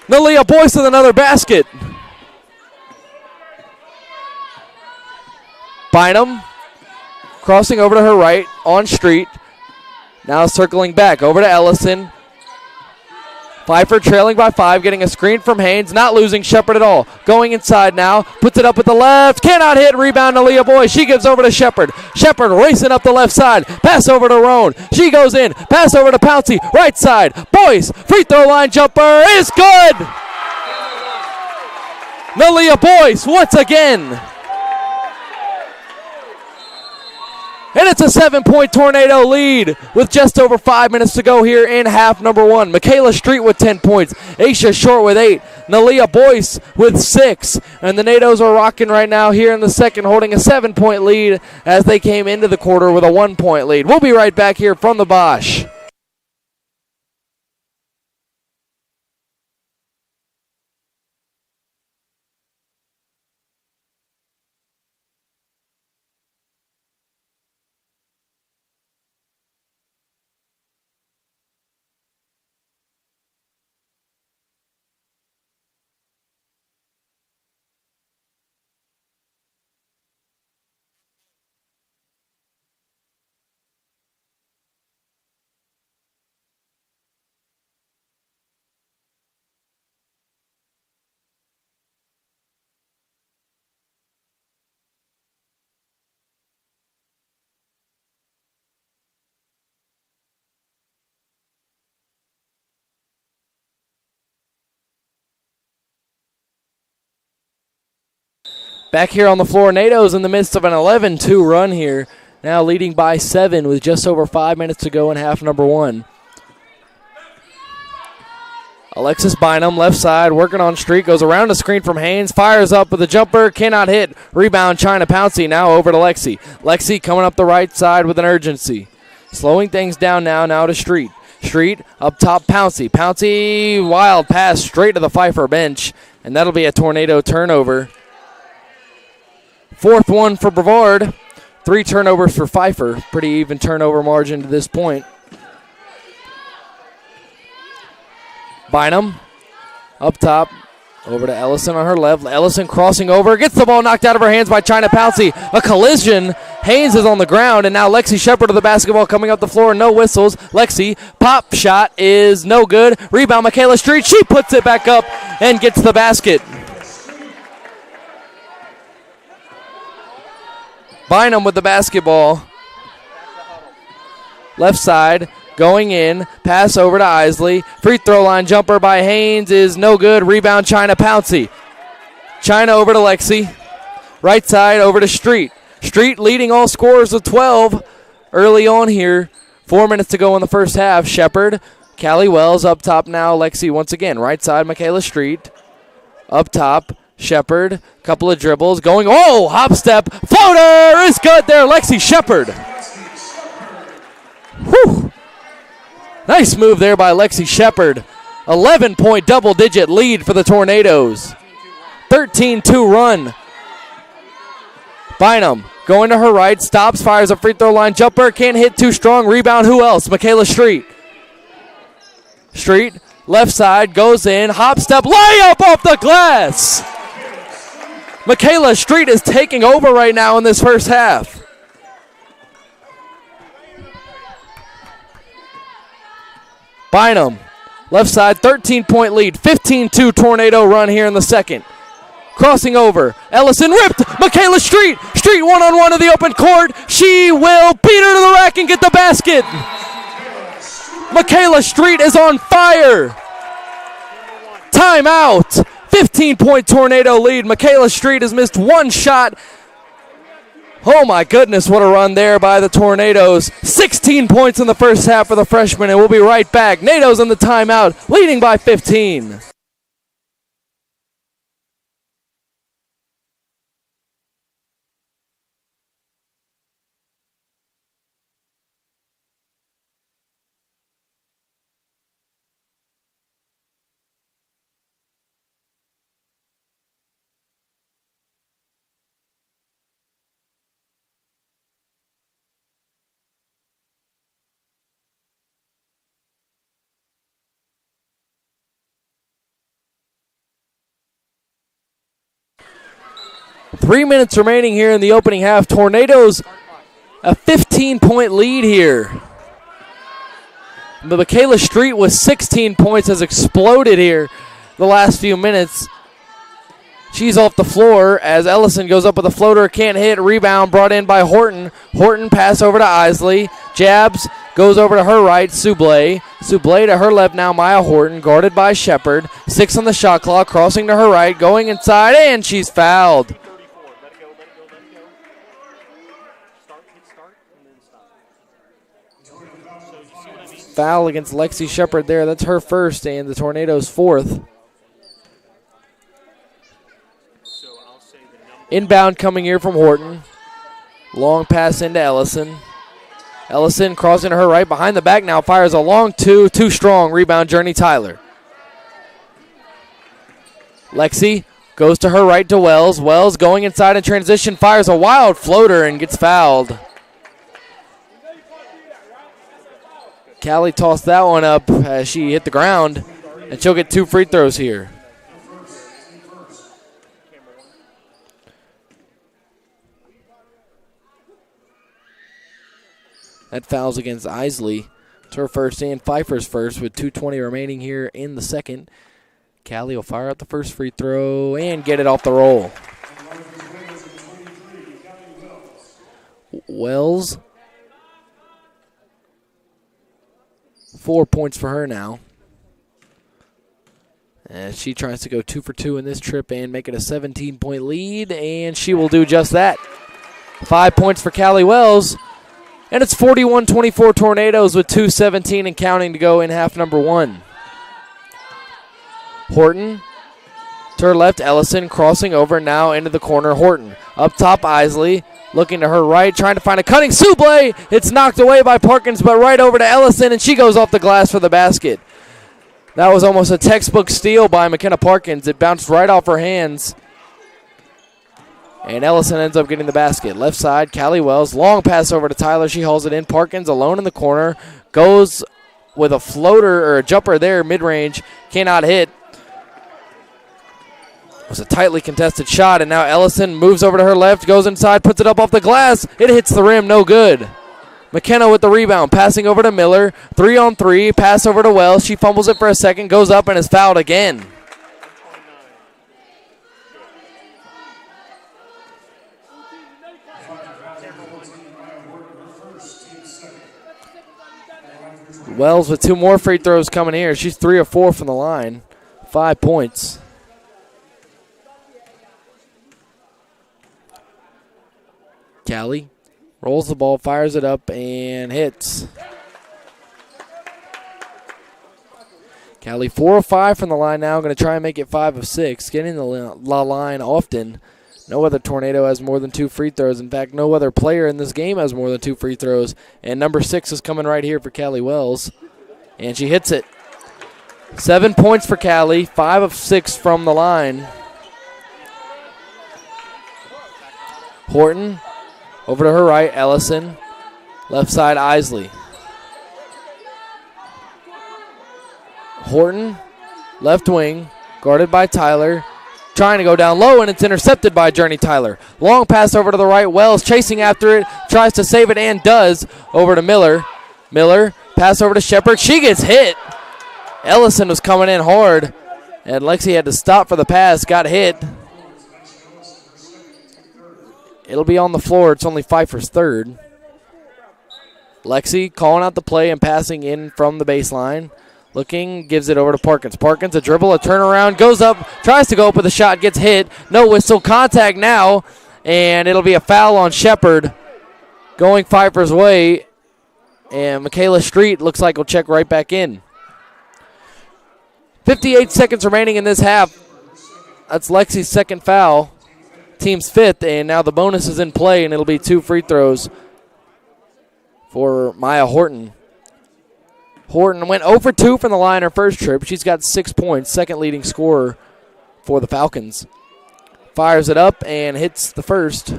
Nalia Boyce with another basket. Bynum crossing over to her right on Street. Now circling back over to Ellison. Pfeiffer trailing by 5, getting a screen from Haynes, not losing Shepard at all. Going inside now, puts it up with the left, cannot hit, rebound Nalia Boyce. She gives over to Shepard. Shepard racing up the left side, pass over to Roan. She goes in, pass over to Pouncey, right side. Boyce, free throw line jumper is good. Nalia Boyce once again. And it's a 7-point Tornado lead with just over 5 minutes to go here in half number 1. Michaela Street with 10 points. Aisha Short with 8. Nalia Boyce with 6. And the NATOs are rocking right now here in the second, holding a 7-point lead as they came into the quarter with a 1-point lead. We'll be right back here from the Bosch. Back here on the floor, NATO's in the midst of an 11-2 run here. Now leading by 7 with just over 5 minutes to go in half number 1. Alexis Bynum, left side, working on street, goes around the screen from Haynes, fires up with a jumper, cannot hit. Rebound, China Pouncey, now over to Lexi. Lexi coming up the right side with an urgency. Slowing things down now to Street. Street up top, Pouncey. Pouncey, wild pass straight to the Pfeiffer bench, and that'll be a Tornado turnover. Fourth one for Brevard. 3 turnovers for Pfeiffer. Pretty even turnover margin to this point. Bynum up top, over to Ellison on her left. Ellison crossing over, gets the ball knocked out of her hands by China Pouncey. A collision. Haynes is on the ground, and now Lexi Shepard of the basketball coming up the floor. No whistles. Lexi, pop shot is no good. Rebound, Michaela Street. She puts it back up and gets the basket. Bynum with the basketball. Left side. Going in, pass over to Isley. Free throw line jumper by Haynes is no good. Rebound, China Pouncey. China over to Lexi. Right side over to Street. Street leading all scorers with 12 early on here. 4 minutes to go in the first half. Shepard, Callie Wells up top now. Lexi once again. Right side, Michaela Street. Up top, Shepard. Couple of dribbles. Going, hop step. Floater is good there. Lexi Shepard. Whew. Nice move there by Lexi Shepard. 11-point double-digit lead for the Tornadoes. 13-2 run. Bynum going to her right, stops, fires a free throw line jumper, can't hit too strong. Rebound, who else? Michaela Street. Street, left side, goes in, hop step, layup off the glass. Michaela Street is taking over right now in this first half. Bynum, left side, 13-point lead, 15-2 Tornado run here in the second. Crossing over, Ellison ripped, Michaela Street. Street one-on-one in the open court. She will beat her to the rack and get the basket. Michaela Street is on fire. Timeout. 15-point Tornado lead. Michaela Street has missed one shot. Oh my goodness, what a run there by the Tornadoes. 16 points in the first half for the freshman, and we'll be right back. Nados in the timeout, leading by 15. Three minutes remaining here in the opening half. Tornadoes a 15-point lead here. But Michaela Street with 16 points has exploded here the last few minutes. She's off the floor as Ellison goes up with a floater, can't hit. Rebound brought in by Horton. Horton pass over to Isley. Jabs goes over to her right, Sublé. Sublé to her left now, Maya Horton, guarded by Shepard. 6 on the shot clock, crossing to her right, going inside, and she's fouled. Foul against Lexi Shepard there. That's her first and the Tornadoes' fourth. Inbound coming here from Horton. Long pass into Ellison. Ellison crossing to her right, behind the back now, fires a long two, too strong. Rebound, Journey Tyler. Lexi goes to her right to Wells. Wells going inside in transition, fires a wild floater and gets fouled. Callie tossed that one up as she hit the ground, and she'll get 2 free throws here. That foul's against Isley. It's her first and Pfeiffer's first with 2:20 remaining here in the second. Callie will fire out the first free throw and get it off the roll. Wells. 4 points for her now. And she tries to go 2 for 2 in this trip and make it a 17-point lead, and she will do just that. 5 points for Callie Wells. And it's 41-24 Tornadoes with 2:17 and counting to go in half number one. Horton to her left. Ellison crossing over now into the corner. Horton up top. Isley looking to her right, trying to find a cutting souffle. It's knocked away by Parkins, but right over to Ellison, and she goes off the glass for the basket. That was almost a textbook steal by McKenna Parkins. It bounced right off her hands. And Ellison ends up getting the basket. Left side, Callie Wells. Long pass over to Tyler. She hauls it in. Parkins alone in the corner. Goes with a floater or a jumper there, mid-range. Cannot hit. It was a tightly contested shot, and now Ellison moves over to her left, goes inside, puts it up off the glass. It hits the rim, no good. McKenna with the rebound, passing over to Miller. 3-on-3, pass over to Wells. She fumbles it for a second, goes up, and is fouled again. Wells with 2 more free throws coming here. She's 3 of 4 from the line. 5 points. Callie rolls the ball, fires it up, and hits. Callie 4 of 5 from the line now. Going to try and make it 5 of 6. Getting the line often. No other Tornado has more than 2 free throws. In fact, no other player in this game has more than 2 free throws. And number 6 is coming right here for Callie Wells. And she hits it. 7 points for Callie, 5 of 6 from the line. Horton over to her right, Ellison. Left side, Isley. Horton, left wing, guarded by Tyler. Trying to go down low, and it's intercepted by Journey Tyler. Long pass over to the right. Wells chasing after it, tries to save it, and does. Over to Miller. Miller, pass over to Shepard. She gets hit. Ellison was coming in hard, and Lexi had to stop for the pass, got hit. It'll be on the floor. It's only Pfeiffer's third. Lexi calling out the play and passing in from the baseline. Looking, gives it over to Parkins. Parkins, a dribble, a turnaround, goes up, tries to go up with a shot, gets hit. No whistle, contact now, and it'll be a foul on Shepard going Pfeiffer's way. And Michaela Street looks like will check right back in. 58 seconds remaining in this half. That's Lexi's second foul. Team's 5th, and now the bonus is in play, and it'll be 2 free throws for Maya Horton. Horton went 0 for 2 from the line her first trip. She's got 6 points, second leading scorer for the Falcons. Fires it up and hits the first.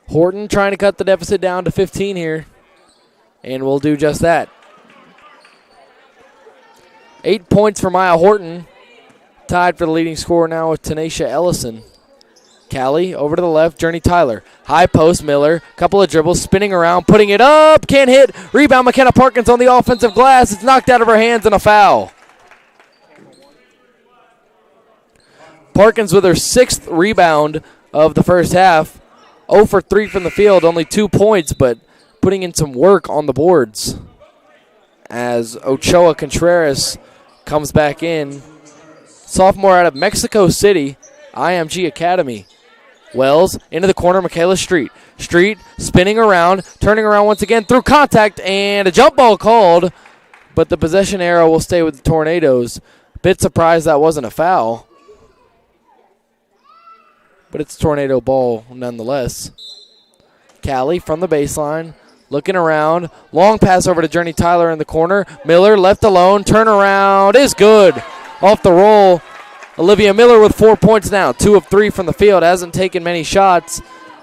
Horton trying to cut the deficit down to 15 here, and will do just that. 8 points for Maya Horton. Tied for the leading scorer now with Tanisha Ellison. Callie over to the left, Journey Tyler. High post, Miller. Couple of dribbles, spinning around, putting it up. Can't hit. Rebound, McKenna Parkins on the offensive glass. It's knocked out of her hands and a foul. Parkins with her 6th rebound of the first half. 0 for 3 from the field, only 2 points, but putting in some work on the boards. As Ochoa Contreras comes back in. Sophomore out of Mexico City, IMG Academy. Wells into the corner, Michaela Street. Street spinning around, turning around once again through contact, and a jump ball called, but the possession arrow will stay with the Tornadoes. Bit surprised that wasn't a foul, but it's Tornado ball nonetheless. Callie from the baseline, looking around. Long pass over to Journey Tyler in the corner. Miller left alone, turnaround is good. Off the roll. Olivia Miller with 4 points now. 2 of 3 from the field. Hasn't taken many shots.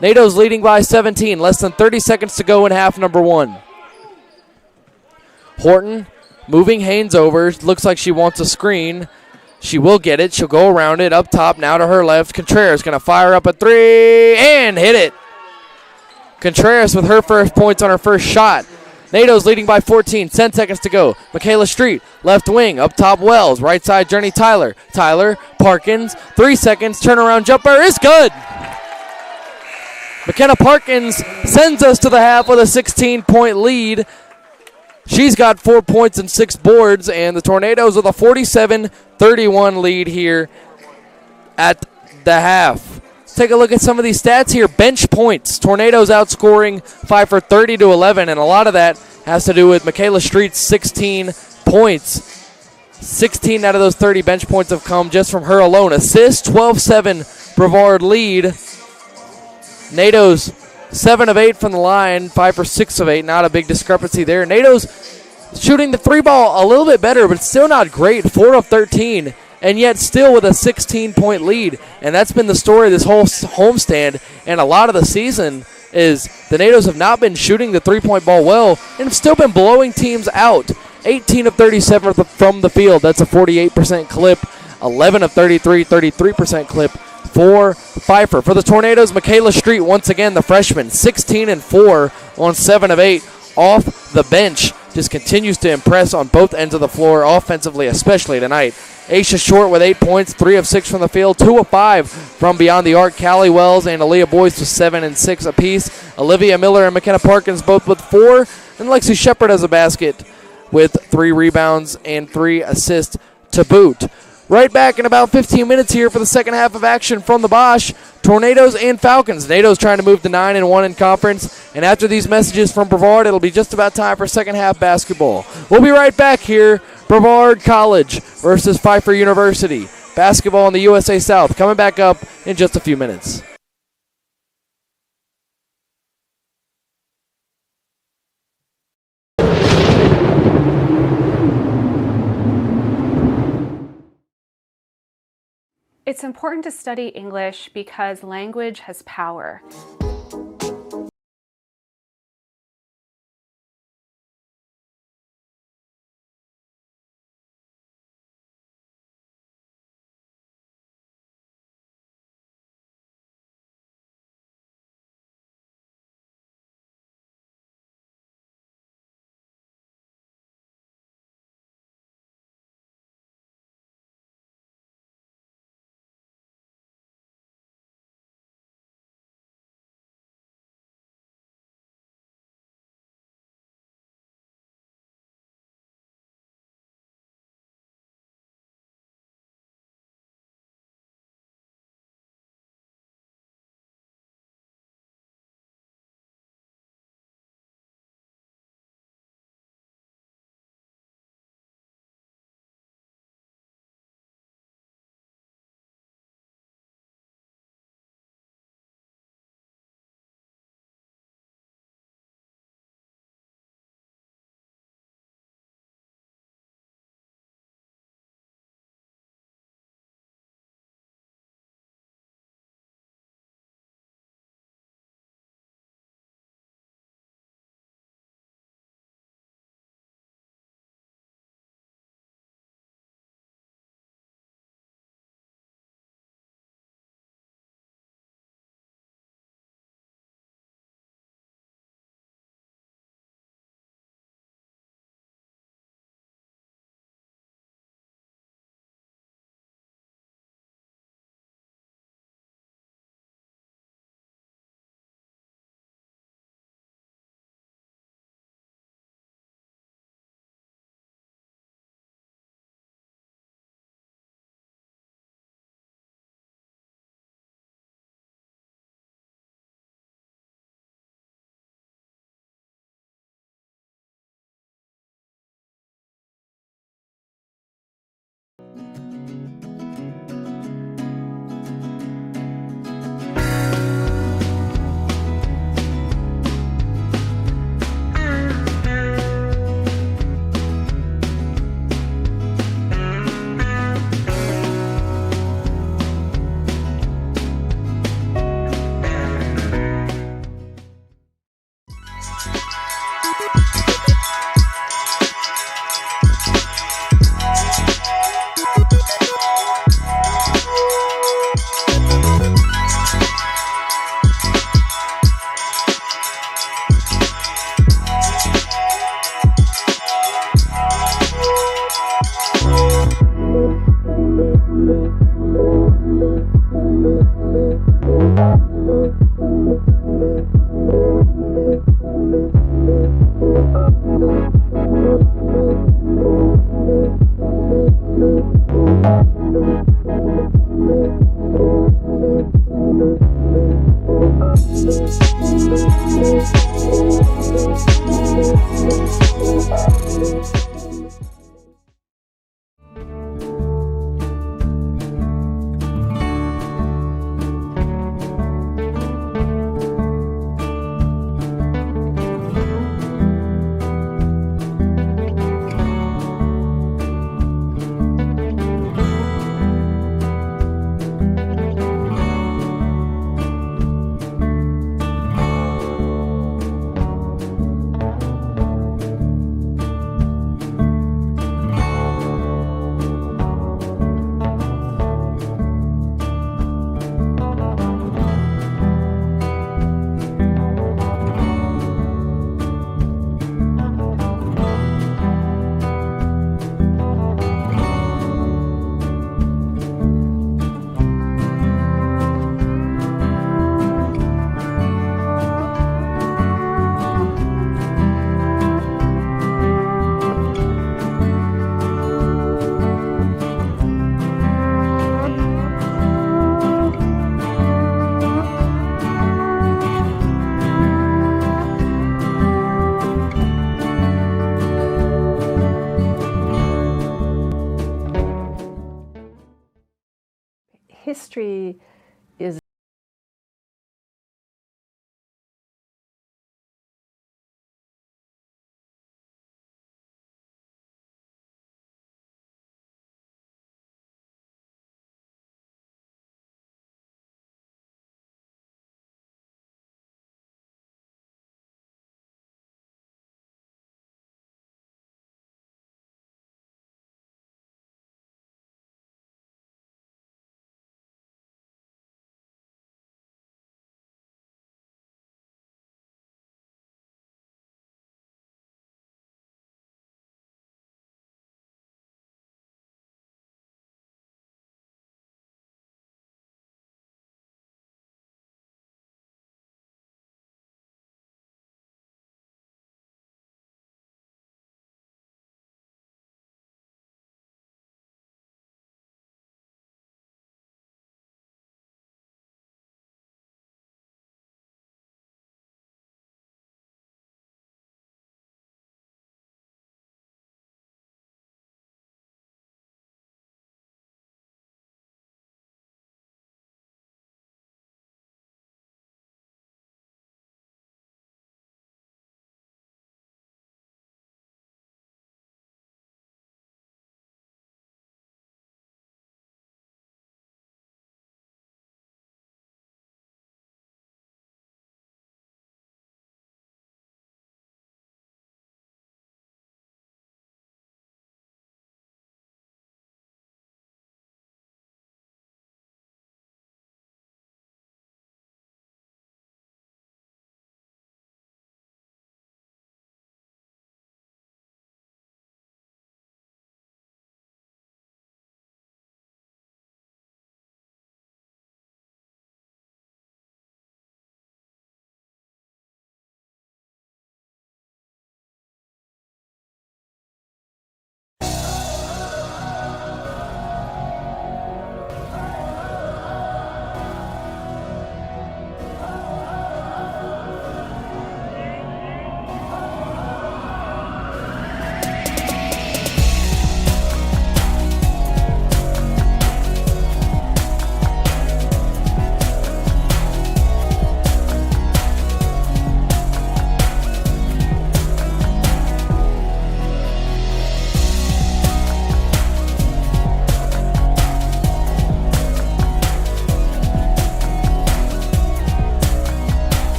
NATO's leading by 17. Less than 30 seconds to go in half number 1. Horton moving Haynes over. Looks like she wants a screen. She will get it. She'll go around it. Up top now to her left. Contreras going to fire up a 3 and hit it. Contreras with her first points on her first shot. NATO's leading by 14. 10 seconds to go. Michaela Street, left wing. Up top, Wells. Right side, Journey Tyler. Tyler, Parkins. 3 seconds. Turnaround jumper is good. McKenna Parkins sends us to the half with a 16-point lead. She's got 4 points and 6 boards, and the Tornadoes with a 47-31 lead here at the half. take a look at some of these stats here. Bench points. Tornadoes outscoring Pfeiffer 30-11, and a lot of that has to do with Michaela Street's 16 points. 16 out of those 30 bench points have come just from her alone. Assist, 12-7 Brevard lead. NATO's 7 of 8 from the line. Pfeiffer 6 of 8. Not a big discrepancy there. NATO's shooting the three ball a little bit better, but still not great. 4 of 13, and yet still with a 16-point lead. And that's been the story of this whole homestand and a lot of the season is the NATOs have not been shooting the three-point ball well and have still been blowing teams out. 18 of 37 from the field. That's a 48% clip. 11 of 33, 33% clip for Pfeiffer. For the Tornadoes, Michaela Street, once again, the freshman, 16 and 4 on 7 of 8 off the bench. Just continues to impress on both ends of the floor, offensively, especially tonight. Aisha Short with 8 points, 3 of 6 from the field, 2 of 5 from beyond the arc. Callie Wells and Aaliyah Boyce with 7 and 6 apiece. Olivia Miller and McKenna Parkins both with 4. And Lexi Shepard has a basket with 3 rebounds and 3 assists to boot. Right back in about 15 minutes here for the second half of action from the Bosch. Tornadoes and Falcons. NATO's trying to move to 9-1 in conference. And after these messages from Brevard, it'll be just about time for second half basketball. We'll be right back here. Brevard College versus Pfeiffer University. Basketball in the USA South coming back up in just a few minutes. It's important to study English because language has power. History is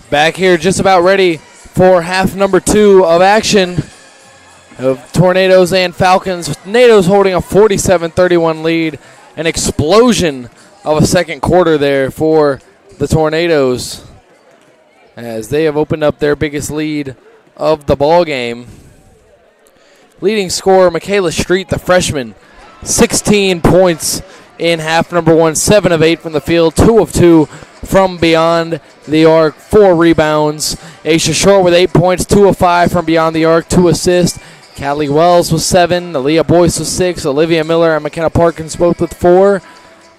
Back here just about ready for half number 2 of action of Tornadoes and Falcons. Tornadoes holding a 47-31 lead. An explosion of a second quarter there for the Tornadoes as they have opened up their biggest lead of the ball game. Leading scorer, Michaela Street, the freshman, 16 points in half number 1, 7 of 8 from the field, 2 of 2 from beyond the arc, 4 rebounds. Aisha Short with 8 points, 2 of 5 from beyond the arc, 2 assists. Callie Wells with 7, Aaliyah Boyce with 6, Olivia Miller and McKenna Parkins both with 4.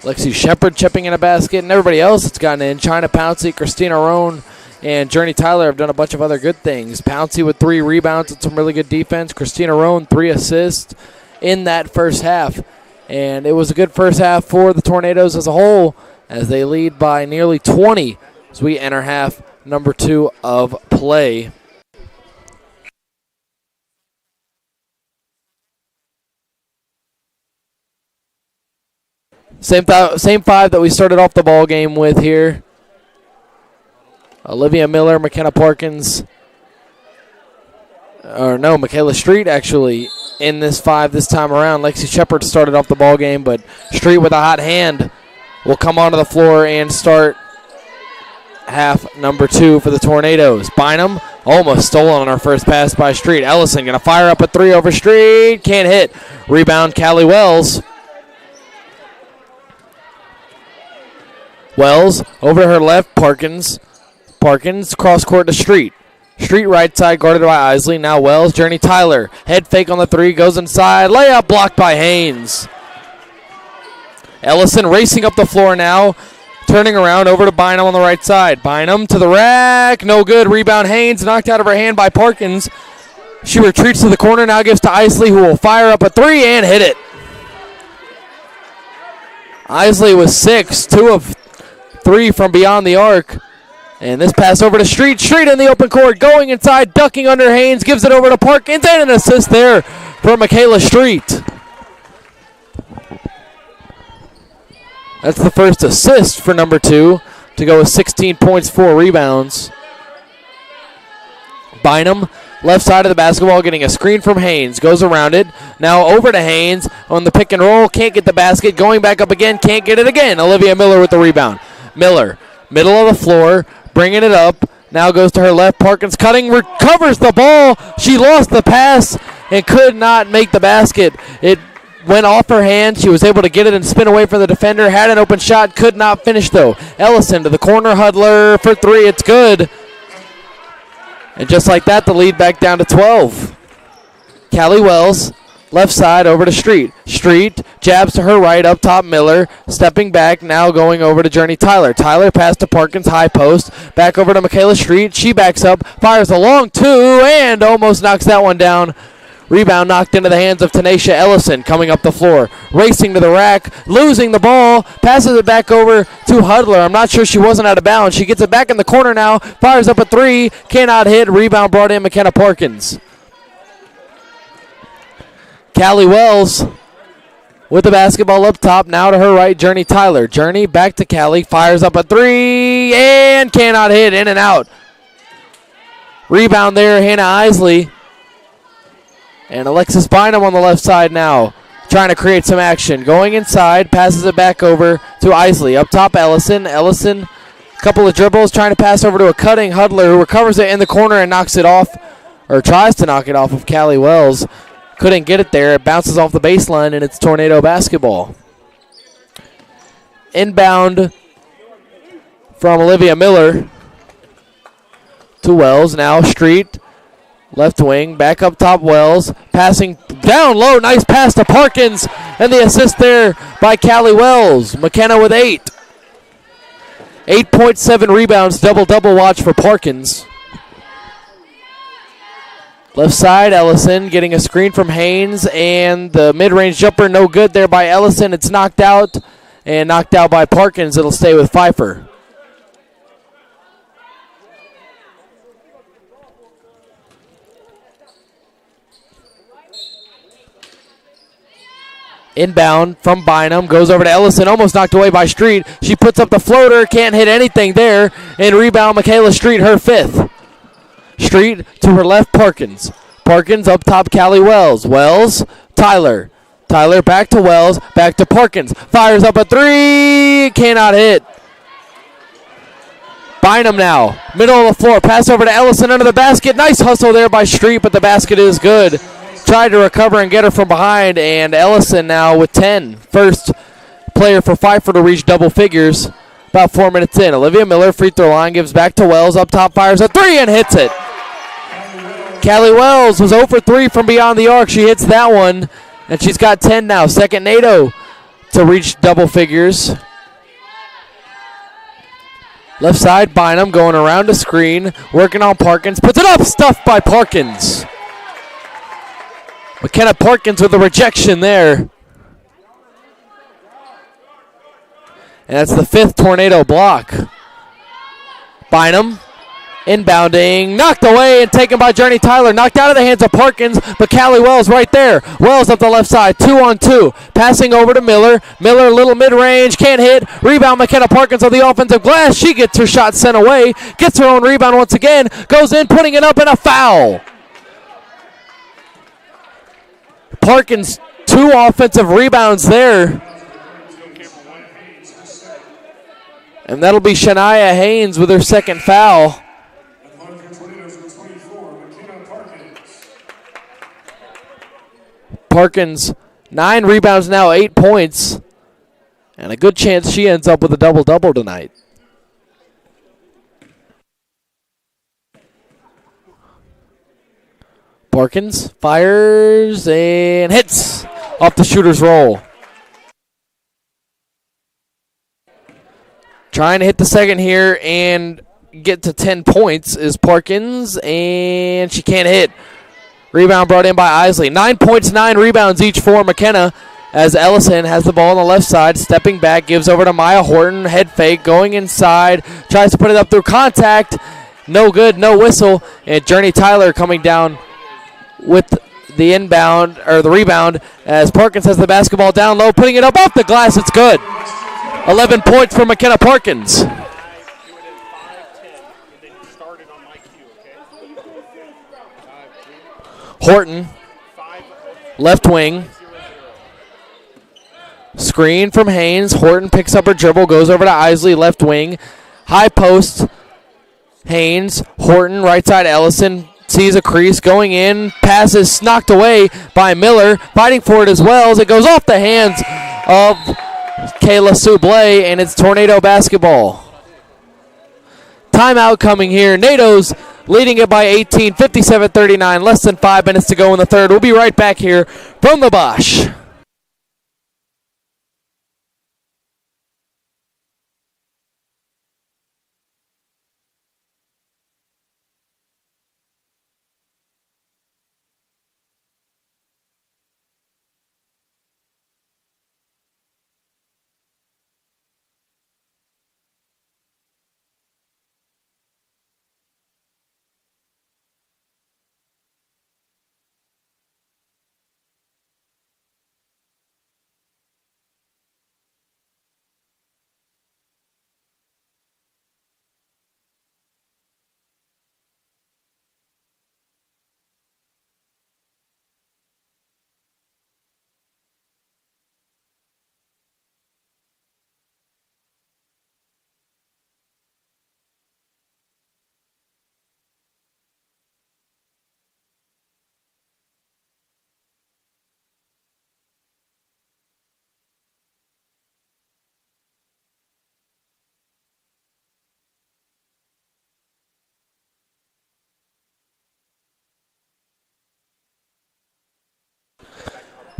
Lexi Shepard chipping in a basket, and everybody else that's gotten in. China Pouncey, Christina Roan, and Journey Tyler have done a bunch of other good things. Pouncey with 3 rebounds and some really good defense. Christina Roan, 3 assists in that first half. And it was a good first half for the Tornadoes as a whole as they lead by nearly 20 as we enter half number 2 of play. Same 5 that we started off the ball game with here. Olivia Miller, McKenna Parkins, Michaela Street actually in this 5 this time around. Lexi Shepard started off the ball game, but Street with a hot hand will come onto the floor and start half number 2 for the Tornadoes. Bynum almost stolen on our first pass by Street. Ellison going to fire up a 3 over Street. Can't hit. Rebound, Callie Wells. Wells over to her left. Parkins cross court to Street. Street right side guarded by Isley. Now Wells, Journey Tyler. Head fake on the 3, goes inside. Layup blocked by Haynes. Ellison racing up the floor now. Turning around over to Bynum on the right side. Bynum to the rack. No good. Rebound Haynes knocked out of her hand by Parkins. She retreats to the corner. Now gives to Isley, who will fire up a 3 and hit it. Isley was 6, 2 of 3 from beyond the arc. And this pass over to Street. Street in the open court, going inside, ducking under Haynes, gives it over to Parkins, and an assist there for Michaela Street. That's the first assist for number 2 to go with 16 points, 4 rebounds. Bynum, left side of the basketball, getting a screen from Haynes. Goes around it. Now over to Haynes on the pick and roll. Can't get the basket. Going back up again. Can't get it again. Olivia Miller with the rebound. Miller, middle of the floor, bringing it up. Now goes to her left. Parkins cutting, recovers the ball. She lost the pass and could not make the basket. It went off her hand. She was able to get it and spin away from the defender. Had an open shot. Could not finish, though. Ellison to the corner. Huddler for 3. It's good. And just like that, the lead back down to 12. Callie Wells, left side over to Street. Street jabs to her right, up top Miller. Stepping back, now going over to Journey Tyler. Tyler pass to Parkins, high post. Back over to Michaela Street. She backs up, fires a long 2, and almost knocks that one down. Rebound knocked into the hands of Tanisha Ellison coming up the floor. Racing to the rack, losing the ball, passes it back over to Huddler. I'm not sure she wasn't out of bounds. She gets it back in the corner now, fires up a 3, cannot hit. Rebound brought in McKenna Parkins. Callie Wells with the basketball up top. Now to her right, Journey Tyler. Journey back to Callie, fires up a 3, and cannot hit. In and out. Rebound there, Hannah Isley. And Alexis Bynum on the left side now, trying to create some action. Going inside, passes it back over to Isley. Up top, Ellison. Ellison, a couple of dribbles, trying to pass over to a cutting Huddler, who recovers it in the corner and knocks it off, or tries to knock it off of Callie Wells. Couldn't get it there. It bounces off the baseline, and it's Tornado basketball. Inbound from Olivia Miller to Wells. Now Street. Left wing, back up top, Wells. Passing down low, nice pass to Parkins. And the assist there by Callie Wells. McKenna with 8. 8.7 rebounds, double-double watch for Parkins. Left side, Ellison getting a screen from Haynes. And the mid-range jumper, no good there by Ellison. It's knocked out, and knocked out by Parkins. It'll stay with Pfeiffer. Inbound from Bynum, goes over to Ellison, almost knocked away by Street. She puts up the floater, can't hit anything there, and rebound Michaela Street, her fifth. Street to her left, Parkins. Parkins up top, Callie Wells. Wells, Tyler. Tyler back to Wells, back to Parkins. Fires up a three, cannot hit. Bynum now, middle of the floor, pass over to Ellison under the basket. Nice hustle there by Street, but the basket is good. Tried to recover and get her from behind, and Ellison now with 10. First player for Pfeiffer to reach double figures about 4 minutes in. Olivia Miller, free throw line, gives back to Wells. Up top, fires a three and hits it. Callie Wells was 0 for 3 from beyond the arc. She hits that one, and she's got 10 now. Second NATO to reach double figures. Left side, Bynum going around the screen, working on Parkins. Puts it up, stuffed by Parkins. McKenna Parkins with a rejection there. And that's the fifth tornado block. Bynum inbounding, knocked away and taken by Journey Tyler. Knocked out of the hands of Parkins, but Callie Wells right there. Wells up the left side, 2-on-2. Passing over to Miller. Miller, little mid-range, can't hit. Rebound, McKenna Parkins on the offensive glass. She gets her shot sent away, gets her own rebound once again, goes in, putting it up, and a foul. Parkins, 2 offensive rebounds there. And that'll be Shania Haynes with her second foul. Parkins, 9 rebounds now, 8 points. And a good chance she ends up with a double-double tonight. Parkins fires and hits off the shooter's roll. Trying to hit the second here and get to 10 points is Parkins, and she can't hit. Rebound brought in by Isley. 9 points, 9 rebounds each for McKenna as Ellison has the ball on the left side, stepping back, gives over to Maya Horton. Head fake, going inside, tries to put it up through contact. No good, no whistle, and Journey Tyler coming down with the inbound, or the rebound, as Parkins has the basketball down low, putting it up off the glass. It's good. 11 points for McKenna Parkins. Horton, left wing. Screen from Haynes. Horton picks up her dribble, goes over to Isley, left wing. High post. Haynes, Horton, right side Ellison. Sees a crease, going in, passes knocked away by Miller, fighting for it as well as it goes off the hands of Kayla Soublé, and it's Tornado basketball. Timeout coming here. NATO's leading it by 18, 57-39, less than 5 minutes to go in the third. We'll be right back here from the Bosch.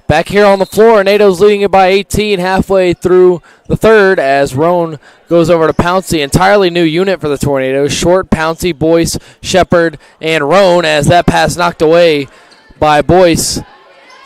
Back here on the floor, NATO's leading it by 18 halfway through the third as Roan goes over to Pouncey. Entirely new unit for the Tornadoes. Short, Pouncey, Boyce, Shepard, and Roan as that pass knocked away by Boyce.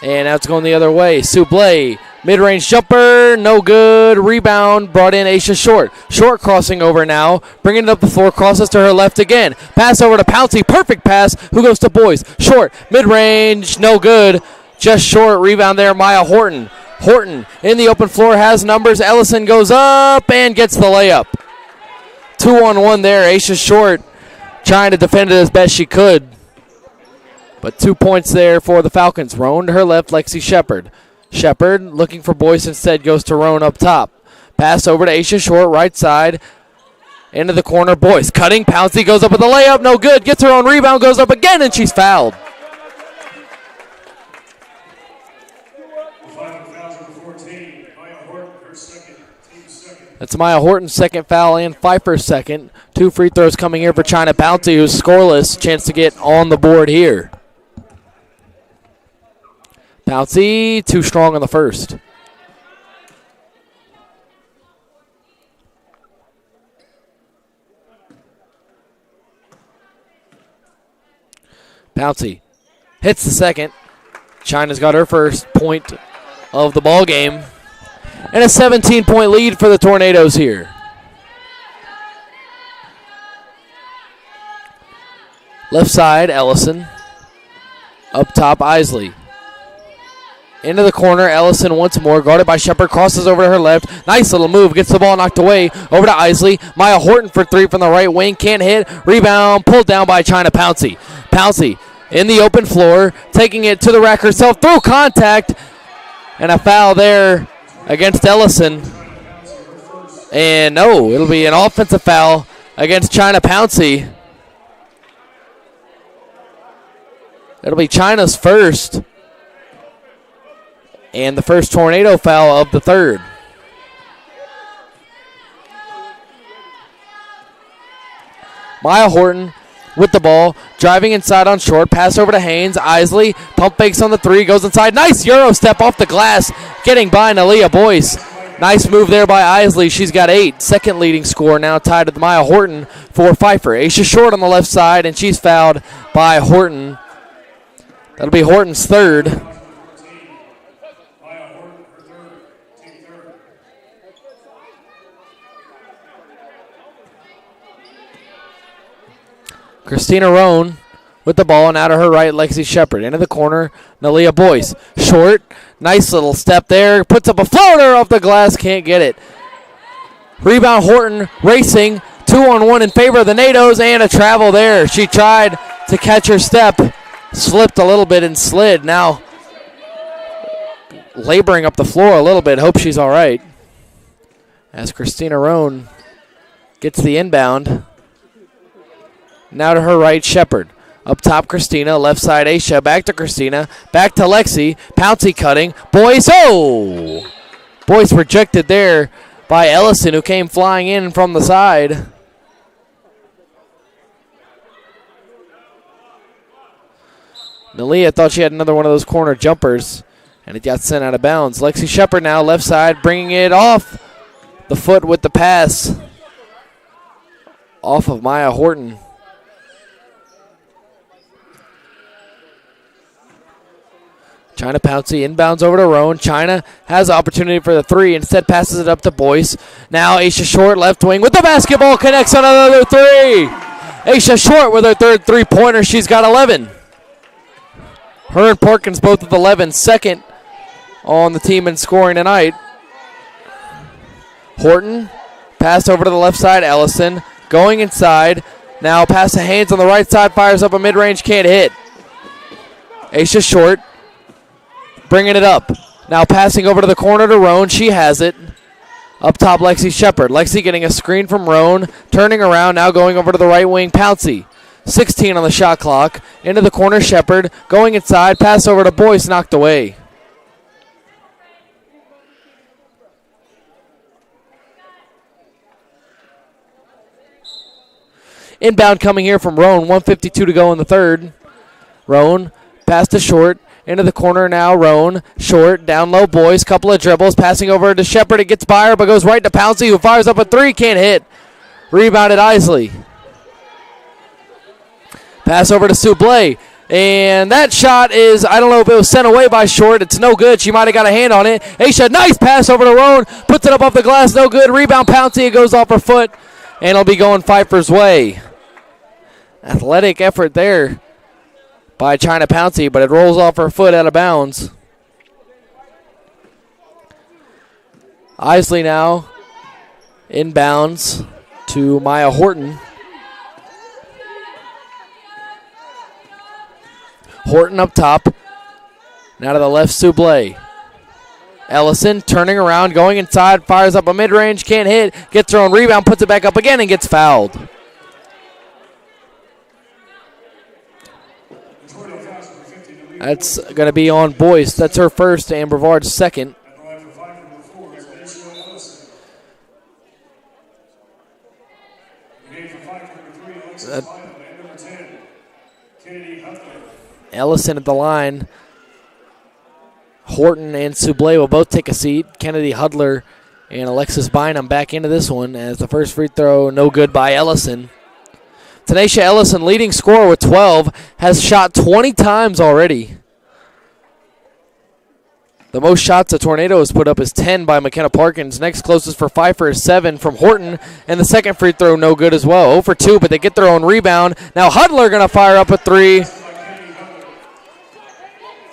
And now it's going the other way. Soublé, mid-range jumper, no good. Rebound brought in Aisha Short. Short crossing over now, bringing it up the floor, crosses to her left again. Pass over to Pouncey, perfect pass. Who goes to Boyce? Short, mid-range, no good. Just short, rebound there, Maya Horton. Horton in the open floor has numbers. Ellison goes up and gets the layup. 2-on-1 there. Aisha Short trying to defend it as best she could. But 2 points there for the Falcons. Roan to her left, Lexi Shepard. Shepard looking for Boyce instead, goes to Roan up top. Pass over to Aisha Short, right side. Into the corner, Boyce cutting. Pouncey goes up with a layup, no good. Gets her own rebound, goes up again, and she's fouled. That's Maya Horton's second foul and Pfeiffer's second. 2 free throws coming here for China Pouncey, who's scoreless. Chance to get on the board here. Pouncey, too strong on the first. Pouncey hits the second. China's got her first point of the ball game. And a 17-point lead for the Tornadoes here. Left side, Ellison. Up top, Isley. Into the corner, Ellison once more, guarded by Shepard, crosses over to her left. Nice little move, gets the ball knocked away. Over to Isley. Maya Horton for 3 from the right wing, can't hit. Rebound, pulled down by China Pouncey. Pouncey in the open floor, taking it to the rack herself, through contact. And a foul there against Ellison. And no, it'll be an offensive foul against China Pouncey. It'll be China's first. And the first Tornado foul of the third. Maya Horton with the ball, driving inside on Short, pass over to Haynes. Isley, pump fakes on the 3, goes inside. Nice Euro step off the glass, getting by Nalia Boyce. Nice move there by Isley. She's got 8. Second leading scorer now tied with Maya Horton for Pfeiffer. Aisha Short on the left side, and she's fouled by Horton. That'll be Horton's third. Christina Roan with the ball, and out of her right, Lexi Shepard. Into the corner, Nalia Boyce. Short, nice little step there. Puts up a floater off the glass, can't get it. Rebound Horton racing. 2-on-1 in favor of the NATOs, and a travel there. She tried to catch her step, slipped a little bit and slid. Now laboring up the floor a little bit. Hope she's all right. As Christina Roan gets the inbound. Now to her right, Shepard. Up top, Christina. Left side, Aisha. Back to Christina. Back to Lexi. Pouncey cutting. Boyce. Oh! Boyce rejected there by Ellison, who came flying in from the side. Nalia thought she had another one of those corner jumpers, and it got sent out of bounds. Lexi Shepard now, left side, bringing it off the foot with the pass. Off of Maya Horton. China Pouncey inbounds over to Roan. China has opportunity for the 3. Instead passes it up to Boyce. Now Aisha Short, left wing with the basketball. Connects on another 3. Aisha Short with her third 3-pointer. She's got 11. Her and Perkins both with 11. Second on the team in scoring tonight. Horton. Pass over to the left side. Ellison going inside. Now pass to Haynes on the right side. Fires up a mid-range. Can't hit. Aisha Short. Bringing it up. Now passing over to the corner to Roan. She has it. Up top, Lexi Shepard. Lexi getting a screen from Roan. Turning around, now going over to the right wing, Pouncey. 16 on the shot clock. Into the corner, Shepard. Going inside. Pass over to Boyce. Knocked away. Inbound coming here from Roan. 1:52 to go in the third. Roan. Pass to Short. Into the corner now, Roan. Short, down low, Boyce. Couple of dribbles. Passing over to Shepard. It gets by her, but goes right to Pouncey, who fires up a 3. Can't hit. Rebounded Isley. Pass over to Soublé. And that shot is, I don't know if it was sent away by Short. It's no good. She might have got a hand on it. Aisha, nice pass over to Roan. Puts it up off the glass. No good. Rebound Pouncey. It goes off her foot. And it'll be going Pfeiffer's way. Athletic effort there by China Pouncey, but it rolls off her foot out of bounds. Isley now inbounds to Maya Horton. Horton up top. Now to the left, Sublé. Ellison turning around, going inside, fires up a mid-range, can't hit, gets her own rebound, puts it back up again, and gets fouled. That's going to be on Boyce. That's her first and Brevard's second. Ellison at the line. Horton and Sublé will both take a seat. Kennedy Hudler and Alexis Bynum back into this one as the first free throw no good by Ellison. Tanisha Ellison, leading scorer with 12, has shot 20 times already. The most shots a Tornado has put up is 10 by McKenna Parkins. Next closest for Pfeiffer is 7 from Horton, and the second free throw no good as well. 0 for 2, but they get their own rebound. Now Hudler going to fire up a three.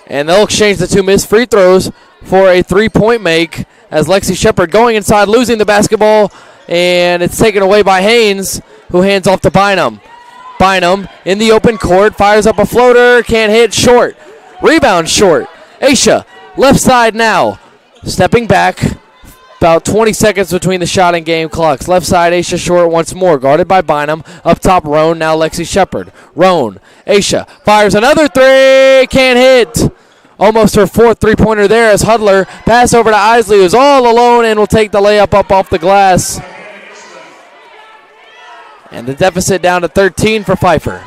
And they'll exchange the two missed free throws for a three-point make as Lexi Shepard going inside, losing the basketball, and it's taken away by Haynes, who hands off to Bynum. Bynum in the open court, fires up a floater, can't hit, short. Rebound short. Aisha, left side now. Stepping back, about 20 seconds between the shot and game clocks. Left side, Aisha short once more, guarded by Bynum. Up top, Roan, now Lexi Shepard. Roan, Aisha, fires another three, can't hit. Almost her fourth three-pointer there as Hudler pass over to Isley, who's all alone and will take the layup up off the glass. And the deficit down to 13 for Pfeiffer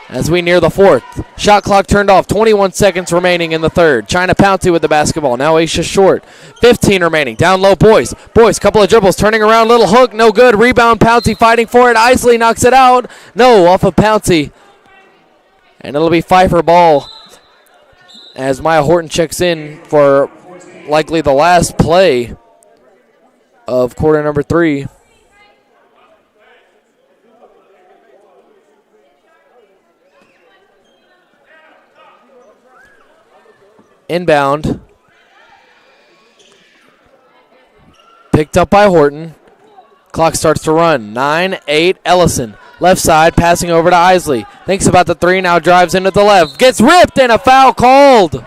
as we near the fourth. Shot clock turned off, 21 seconds remaining in the third. China Pouncey with the basketball, now Aisha short. 15 remaining, down low, Boyce. Boyce, couple of dribbles, turning around, little hook, no good. Rebound, Pouncey fighting for it. Isley knocks it out. No, off of Pouncey. And it'll be Pfeiffer ball as Maya Horton checks in for likely the last play of quarter number 3. Inbound. Picked up by Horton. Clock starts to run. 9-8, Ellison. Left side, passing over to Isley. Thinks about the three, now drives into the left. Gets ripped and a foul called.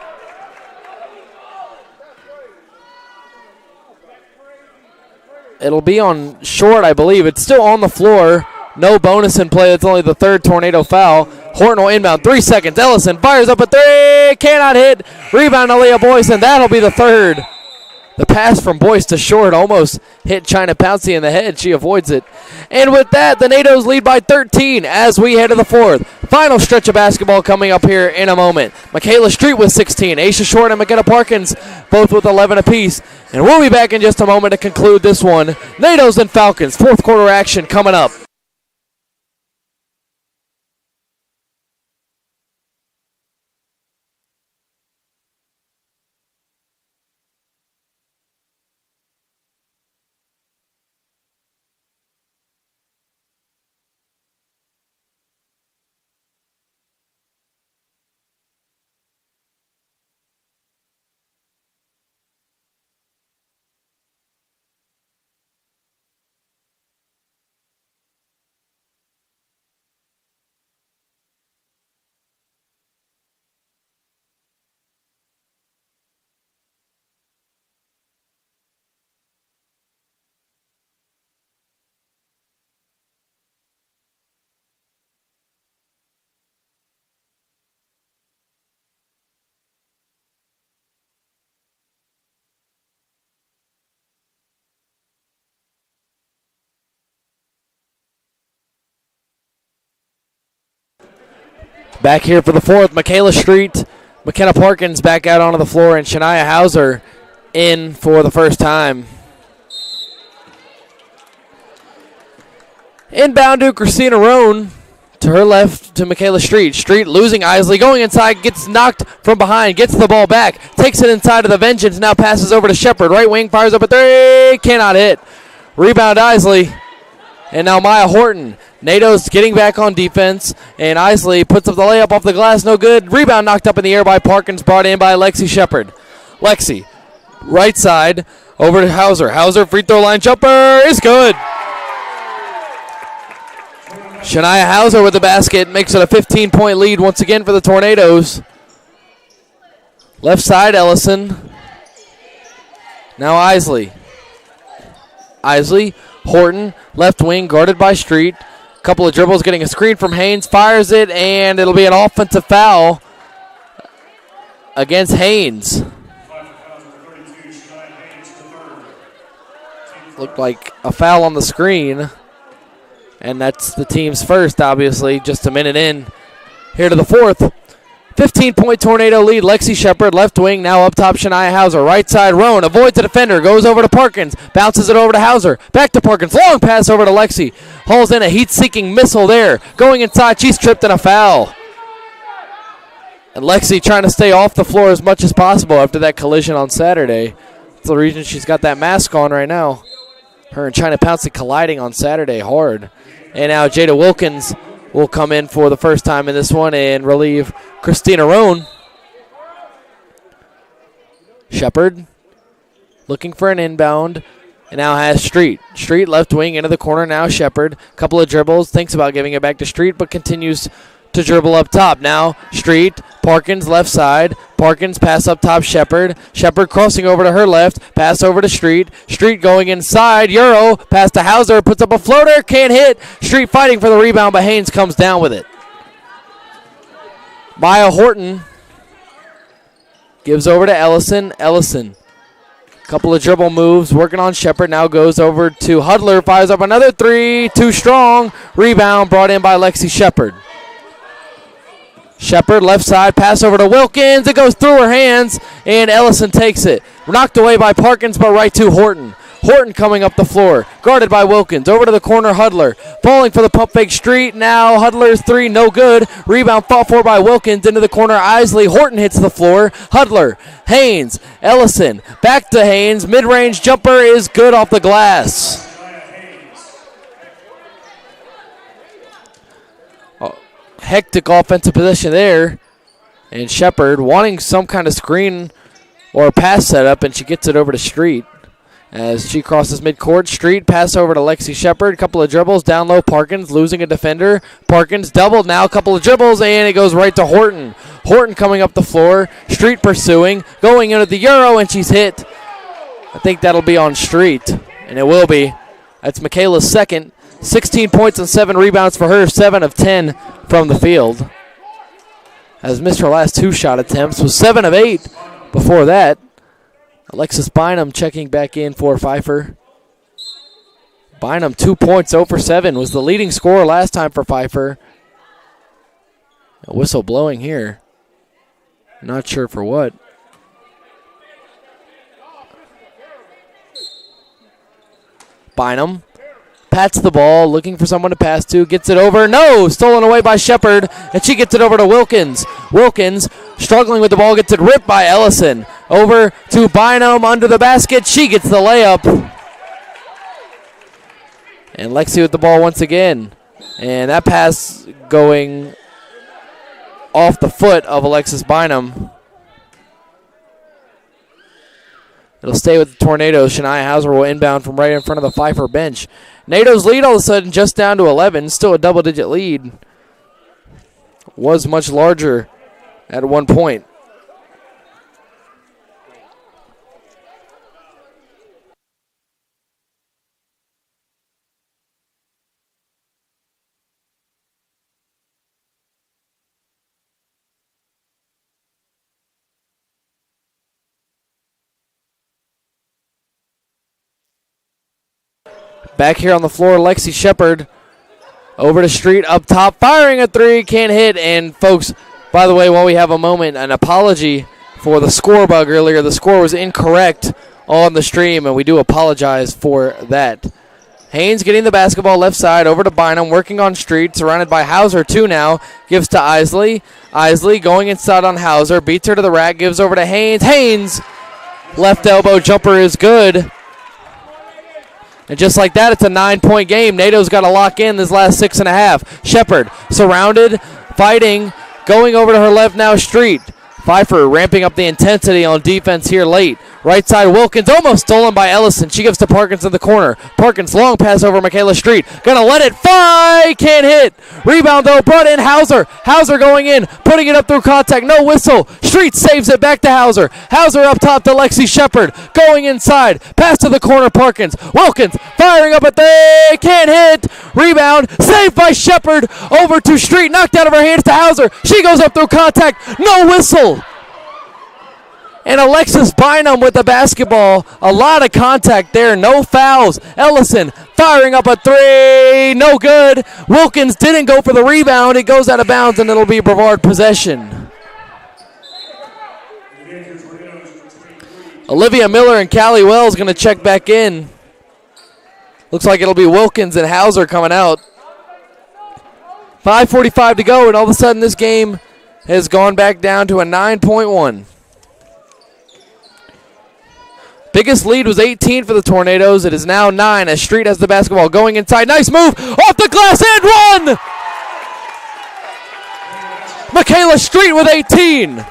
It'll be on short, I believe. It's still on the floor. No bonus in play. It's only the third Tornado foul. Horton will inbound. 3 seconds. Ellison fires up a three. Cannot hit. Rebound to Leah Boyce, and that'll be the third. The pass from Boyce to short almost hit China Pouncey in the head. She avoids it. And with that, the NATOs lead by 13 as we head to the fourth. Final stretch of basketball coming up here in a moment. Michaela Street with 16. Aisha Short and McKenna Parkins both with 11 apiece. And we'll be back in just a moment to conclude this one. NATOs and Falcons, fourth quarter action coming up. Back here for the fourth, Michaela Street, McKenna Parkins back out onto the floor, and Shania Hauser in for the first time. Inbound to Christina Roan. To her left to Michaela Street. Street losing Isley, going inside, gets knocked from behind, gets the ball back, takes it inside of the Vengeance, now passes over to Shepard. Right wing, fires up a three, cannot hit. Rebound Isley. And now Maya Horton. NATO's getting back on defense, and Isley puts up the layup off the glass, no good. Rebound knocked up in the air by Parkins, brought in by Lexi Shepard. Lexi, right side, Over to Hauser. Hauser, free throw line jumper is good. Shania Hauser with the basket makes it a 15-point lead once again for the Tornadoes. Left side, Ellison. Now Isley. Isley, Horton, left wing, guarded by Street. Couple of dribbles, getting a screen from Haynes, fires it, and it'll be an offensive foul against Haynes. Looked like a foul on the screen, and that's the team's first, obviously, just a minute in here to the fourth. 15-point Tornado lead. Lexi Shepard, left wing, now up top Shania Hauser. Right side, Roan avoids the defender, goes over to Parkins, bounces it over to Hauser. Back to Parkins, long pass over to Lexi. Hauls in a heat-seeking missile there. Going inside, she's tripped in a foul. And Lexi trying to stay off the floor as much as possible after that collision on Saturday. That's the reason she's got that mask on right now. Her and China Pouncey colliding on Saturday hard. And now Jada Wilkins will come in for the first time in this one and relieve Christina Roan. Shepard looking for an inbound and now has Street. Street left wing into the corner, now Shepard. Couple of dribbles, thinks about giving it back to Street, but continues to dribble up top. Now Street, Parkins left side. Parkins pass up top Shepard. Shepard crossing over to her left. Pass over to Street. Street going inside. Euro pass to Hauser. Puts up a floater. Can't hit. Street fighting for the rebound, but Haynes comes down with it. Maya Horton gives over to Ellison. Ellison. Couple of dribble moves. Working on Shepard. Now goes over to Hudler. Fires up another three. Too strong. Rebound brought in by Lexi Shepard. Shepard, left side, pass over to Wilkins. It goes through her hands, and Ellison takes it. Knocked away by Parkins, but right to Horton. Horton coming up the floor, guarded by Wilkins. Over to the corner, Hudler. Falling for the pump fake, Street. Now Hudler's three, no good. Rebound fought for by Wilkins. Into the corner, Isley. Horton hits the floor. Hudler, Haynes, Ellison. Back to Haynes. Mid-range jumper is good off the glass. Hectic offensive possession there. And Shepard wanting some kind of screen or a pass setup, and she gets it over to Street. As she crosses midcourt, Street pass over to Lexi Shepard. Couple of dribbles, down low, Parkins losing a defender. Parkins doubled now, a couple of dribbles, and it goes right to Horton. Horton coming up the floor. Street pursuing, going into the Euro, and she's hit. I think that'll be on Street, and it will be. That's Michaela's second. 16 points and 7 rebounds for her, 7 of 10 from the field. Has missed her last 2 shot attempts, was 7 of 8 before that. Alexis Bynum checking back in for Pfeiffer. Bynum 2 points, 0 for 7, was the leading scorer last time for Pfeiffer. A whistle blowing here. Not sure for what. Bynum pats the ball, looking for someone to pass to, gets it over. No! Stolen away by Shepard, and she gets it over to Wilkins. Wilkins, struggling with the ball, gets it ripped by Ellison. Over to Bynum under the basket. She gets the layup. And Lexi with the ball once again. And that pass going off the foot of Alexis Bynum. It'll stay with the Tornadoes. Shania Hauser will inbound from right in front of the Pfeiffer bench. NATO's lead all of a sudden just down to 11. Still a double-digit lead. Was much larger at one point. Back here on the floor, Lexi Shepard over to Street up top, firing a three, can't hit. And folks, by the way, while we have a moment, an apology for the score bug earlier. The score was incorrect on the stream, and we do apologize for that. Haynes getting the basketball left side over to Bynum, working on Street, surrounded by Hauser, 2 now. Gives to Isley. Isley going inside on Hauser, beats her to the rack, gives over to Haynes. Haynes, left elbow jumper is good. And just like that, it's a 9-point game. NATO's got to lock in this last 6.5. Shepard surrounded, fighting, going over to her left now, Street. Pfeiffer ramping up the intensity on defense here late. Right side, Wilkins almost stolen by Ellison. She gives to Parkins in the corner. Parkins, long pass over Michaela Street. Gonna let it fly, can't hit. Rebound though, brought in Hauser. Hauser going in, putting it up through contact, no whistle. Street saves it back to Hauser. Hauser up top to Lexi Shepard. Going inside, pass to the corner, Parkins. Wilkins firing up a three, can't hit. Rebound, saved by Shepard. Over to Street, knocked out of her hands to Hauser. She goes up through contact, no whistle. And Alexis Bynum with the basketball. A lot of contact there, no fouls. Ellison firing up a three, no good. Wilkins didn't go for the rebound. It goes out of bounds, and it'll be Brevard possession. Olivia Miller and Callie Wells going to check back in. Looks like it'll be Wilkins and Hauser coming out. 5:45 to go, and all of a sudden this game has gone back down to a 9-point-1. Biggest lead was 18 for the Tornadoes. It is now 9 as Street has the basketball. Going inside. Nice move. Off the glass and one. Michaela Street with 18.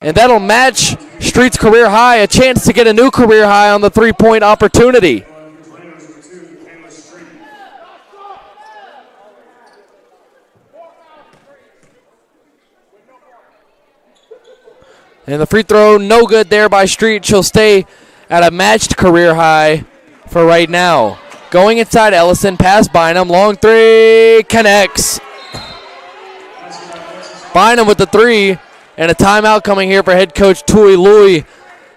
And that'll match Street's career high. A chance to get a new career high on the three-point opportunity. And the free throw, no good there by Street. She'll stay at a matched career high for right now. Going inside, Ellison, pass Bynum, long three, connects. Bynum with the three, and a timeout coming here for head coach Tui Lui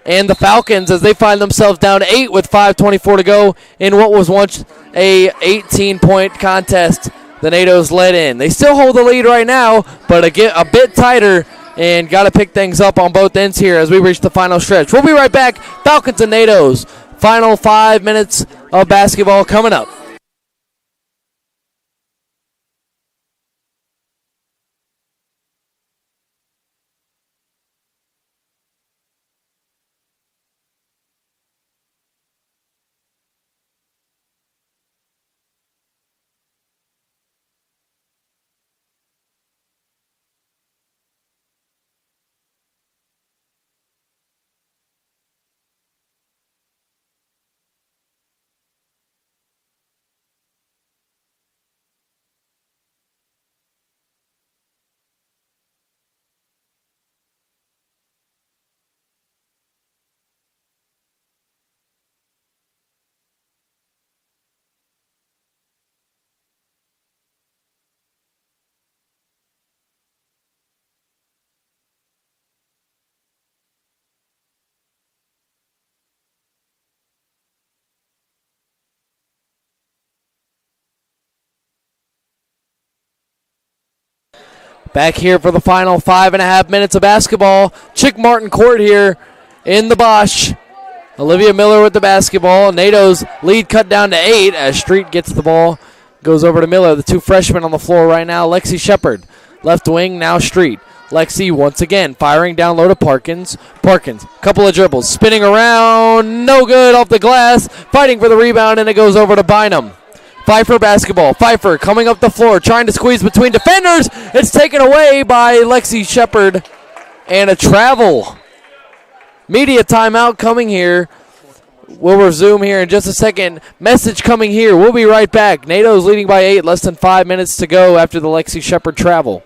and the Falcons as they find themselves down 8 with 5:24 to go in what was once a 18-point contest. The NATOs led in. They still hold the lead right now, but a bit tighter. And got to pick things up on both ends here as we reach the final stretch. We'll be right back. Falcons and NATOs. Final 5 minutes of basketball coming up. Back here for the final 5.5 minutes of basketball. Chick Martin Court here in the Bosch. Olivia Miller with the basketball. NATO's lead cut down to 8 as Street gets the ball. Goes over to Miller. The two freshmen on the floor right now. Lexi Shepard, left wing, now Street. Lexi once again firing down low to Parkins. Parkins, couple of dribbles, spinning around, no good off the glass. Fighting for the rebound, and it goes over to Bynum. Pfeiffer basketball. Pfeiffer coming up the floor, trying to squeeze between defenders. It's taken away by Lexi Shepard, and a travel. Media timeout coming here. We'll resume here in just a second. Message coming here. We'll be right back. NATO's leading by 8, less than 5 minutes to go after the Lexi Shepard travel.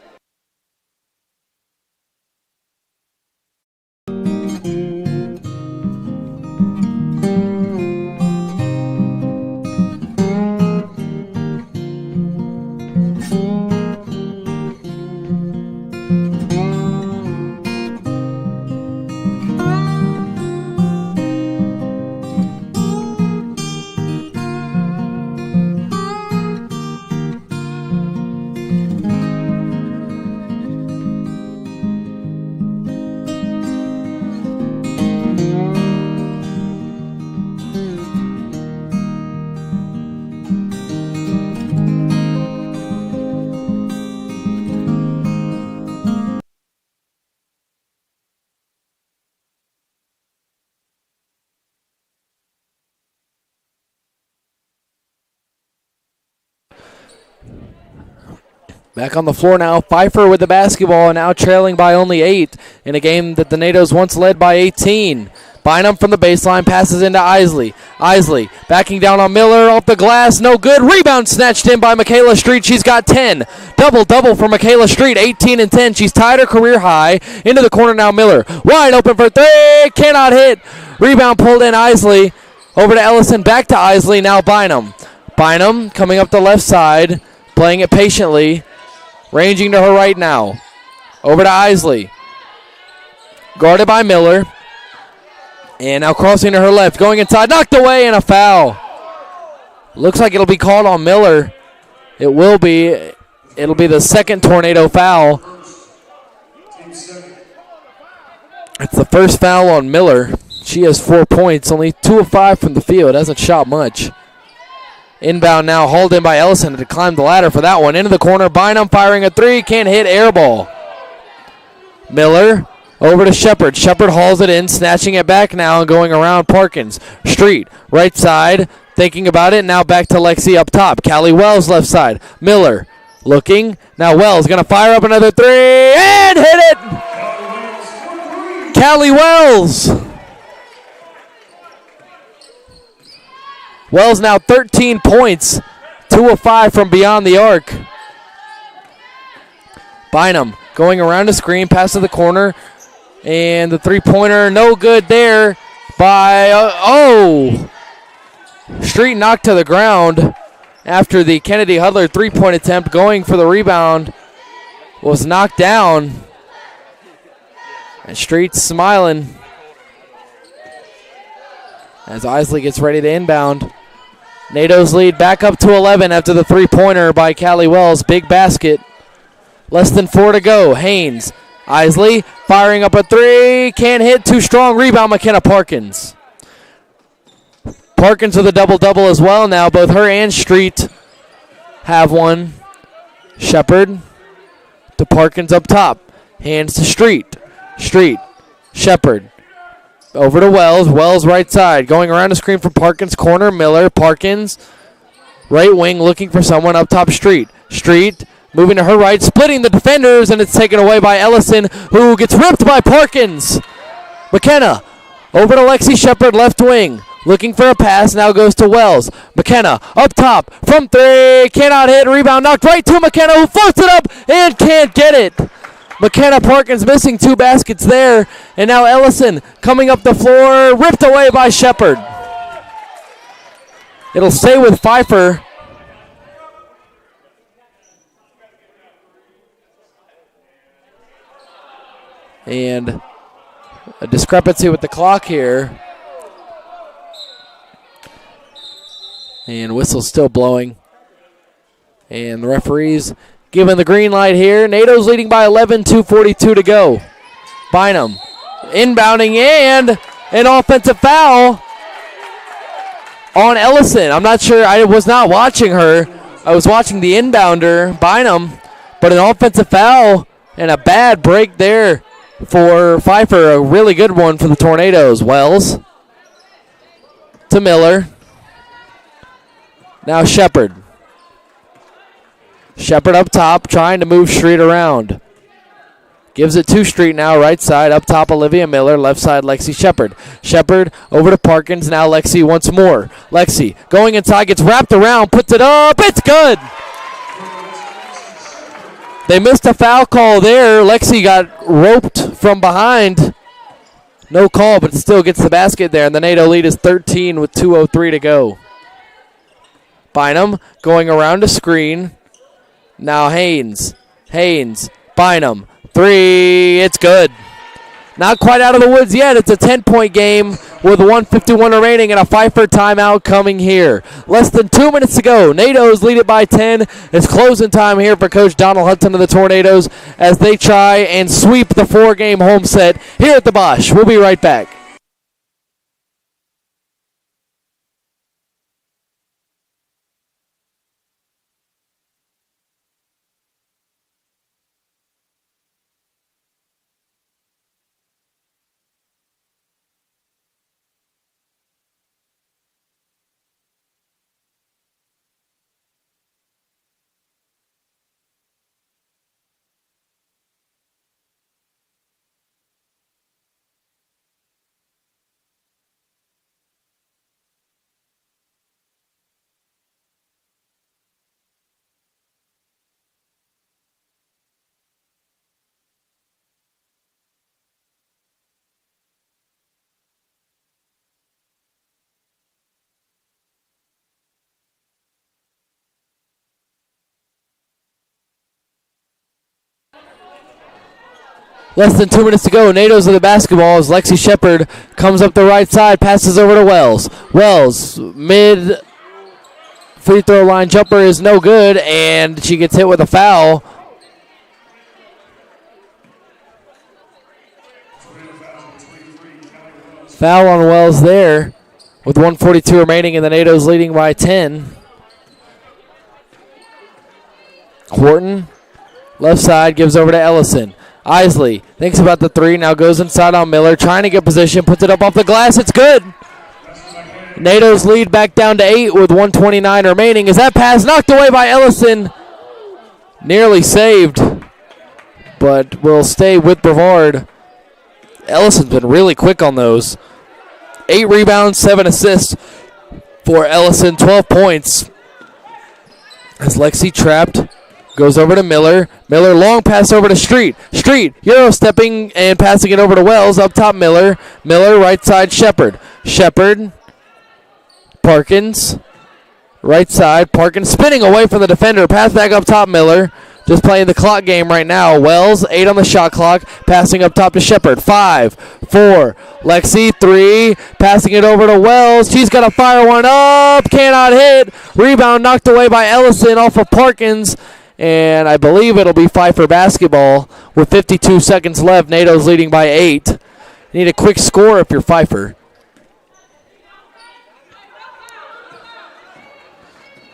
Back on the floor now. Pfeiffer with the basketball, now trailing by only 8 in a game that the NATOs once led by 18. Bynum from the baseline, passes into Isley. Isley backing down on Miller, off the glass, no good. Rebound snatched in by Michaela Street. She's got 10. Double-double for Michaela Street, 18 and 10. She's tied her career high. Into the corner now, Miller. Wide open for 3, cannot hit. Rebound pulled in, Isley. Over to Ellison, back to Isley, now Bynum. Bynum coming up the left side, playing it patiently. Ranging to her right now. Over to Isley. Guarded by Miller. And now crossing to her left. Going inside. Knocked away and a foul. Looks like it'll be called on Miller. It will be. It'll be the second tornado foul. It's the first foul on Miller. She has 4 points. Only 2 of 5 from the field. Hasn't shot much. Inbound now, hauled in by Ellison to climb the ladder for that one. Into the corner, Bynum firing a 3, can't hit, air ball. Miller over to Shepard. Shepard hauls it in, snatching it back now and going around Parkins. Street, right side, thinking about it. Now back to Lexi up top. Callie Wells left side. Miller looking. Now Wells going to fire up another 3 and hit it. Callie Wells. Wells now 13 points, 2 of 5 from beyond the arc. Bynum going around the screen, pass to the corner, and the three-pointer, no good there by, Street knocked to the ground after the Kennedy Hudler three-point attempt. Going for the rebound was knocked down. And Street's smiling as Isley gets ready to inbound. NATO's lead back up to 11 after the three-pointer by Callie Wells. Big basket. Less than 4 to go. Haynes. Isley firing up a 3. Can't hit. Too strong. Rebound McKenna Parkins. Parkins with a double-double as well now. Both her and Street have one. Shepard to Parkins up top. Hands to Street. Street. Shepard. Over to Wells. Wells right side. Going around the screen for Parkins. Corner. Miller. Parkins. Right wing looking for someone up top. Street. Street moving to her right. Splitting the defenders. And it's taken away by Ellison, who gets ripped by Parkins. McKenna. Over to Lexi Shepard. Left wing. Looking for a pass. Now goes to Wells. McKenna up top. From 3. Cannot hit. Rebound knocked right to McKenna, who floats it up and can't get it. McKenna Parkins missing 2 baskets there. And now Ellison coming up the floor. Ripped away by Shepard. It'll stay with Pfeiffer. And a discrepancy with the clock here. And whistle's still blowing. And the referees giving the green light here. NATO's leading by 11, 2:42 to go. Bynum inbounding and an offensive foul on Ellison. I'm not sure. I was not watching her. I was watching the inbounder, Bynum. But an offensive foul and a bad break there for Pfeiffer. A really good one for the Tornadoes. Wells to Miller. Now Shepard. Shepard up top, trying to move Street around. Gives it to Street now, right side. Up top, Olivia Miller. Left side, Lexi Shepard. Shepard over to Parkins. Now Lexi once more. Lexi going inside, gets wrapped around, puts it up. It's good. They missed a foul call there. Lexi got roped from behind. No call, but still gets the basket there. And the NATO lead is 13 with 2:03 to go. Bynum going around a screen. Now Haynes. Haynes. Bynum. 3. It's good. Not quite out of the woods yet. It's a 10-point game with 1:51 remaining and a Pfeiffer timeout coming here. Less than 2 minutes to go. NATO's lead it by 10. It's closing time here for Coach Donald Hudson of the Tornadoes as they try and sweep the 4-game home set here at the Bosch. We'll be right back. Less than 2 minutes to go. NATO's with the basketball as Lexi Shepard comes up the right side, passes over to Wells. Wells, mid free throw line jumper is no good, and she gets hit with a foul. Foul on Wells there with 1:42 remaining, and the NATO's leading by 10. Horton, left side, gives over to Ellison. Isley thinks about the three, now goes inside on Miller, trying to get position, puts it up off the glass. It's good. NATO's lead back down to 8 with 1:29 remaining. Is that pass knocked away by Ellison? Nearly saved, but will stay with Brevard. Ellison's been really quick on those. 8 rebounds, 7 assists for Ellison, 12 points. As Lexi trapped, goes over to Miller. Miller, long pass over to Street. Street, Euro stepping and passing it over to Wells. Up top, Miller. Miller, right side, Shepard. Shepard, Parkins, right side. Parkins spinning away from the defender. Pass back up top, Miller. Just playing the clock game right now. Wells, 8 on the shot clock. Passing up top to Shepard. 5, 4. Lexi, 3. Passing it over to Wells. She's got to fire one up. Cannot hit. Rebound knocked away by Ellison off of Parkins. And I believe it'll be Pfeiffer basketball with 52 seconds left. NATO's leading by 8. You need a quick score if you're Pfeiffer.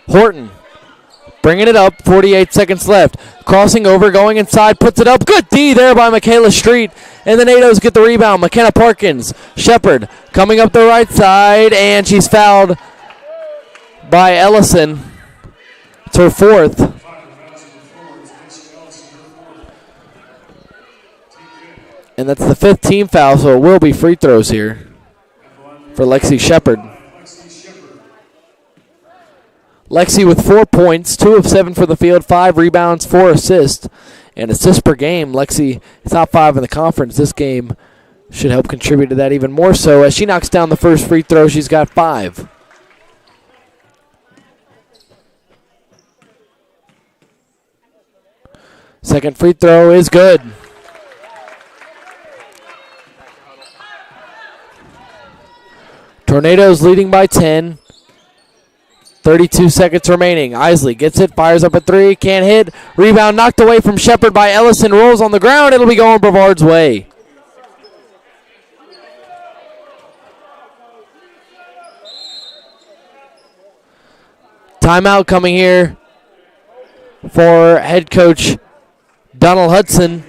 Horton bringing it up, 48 seconds left. Crossing over, going inside, puts it up. Good D there by Michaela Street. And the NATO's get the rebound. McKenna Parkins. Shepard coming up the right side, and she's fouled by Ellison. It's her 4th. And that's the 5th team foul, so it will be free throws here for Lexi Shepard. Lexi with 4 points, 2 of 7 for the field, 5 rebounds, 4 assists, and assists per game. Lexi is top 5 in the conference. This game should help contribute to that even more so. As she knocks down the first free throw, she's got 5. Second free throw is good. Tornadoes leading by 10. 32 seconds remaining. Isley gets it, fires up a 3, can't hit. Rebound knocked away from Shepard by Ellison, rolls on the ground. It'll be going Brevard's way. Timeout coming here for head coach Donald Hudson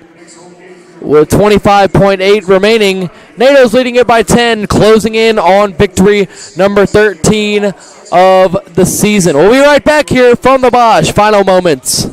with 25.8 remaining. NATO's leading it by 10, closing in on victory number 13 of the season. We'll be right back here from the Bosch. Final moments.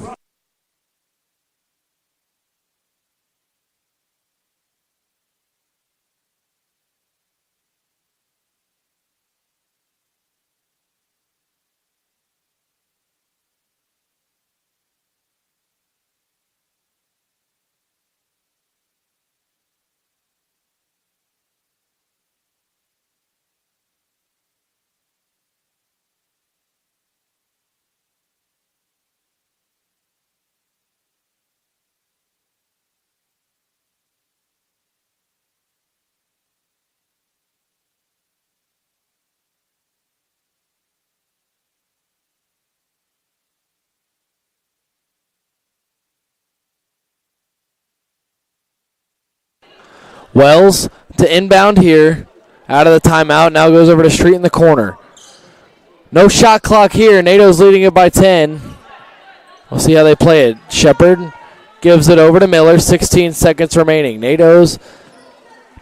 Wells to inbound here. Out of the timeout. Now goes over to Street in the corner. No shot clock here. NATO's leading it by 10. We'll see how they play it. Shepard gives it over to Miller. 16 seconds remaining. NATO's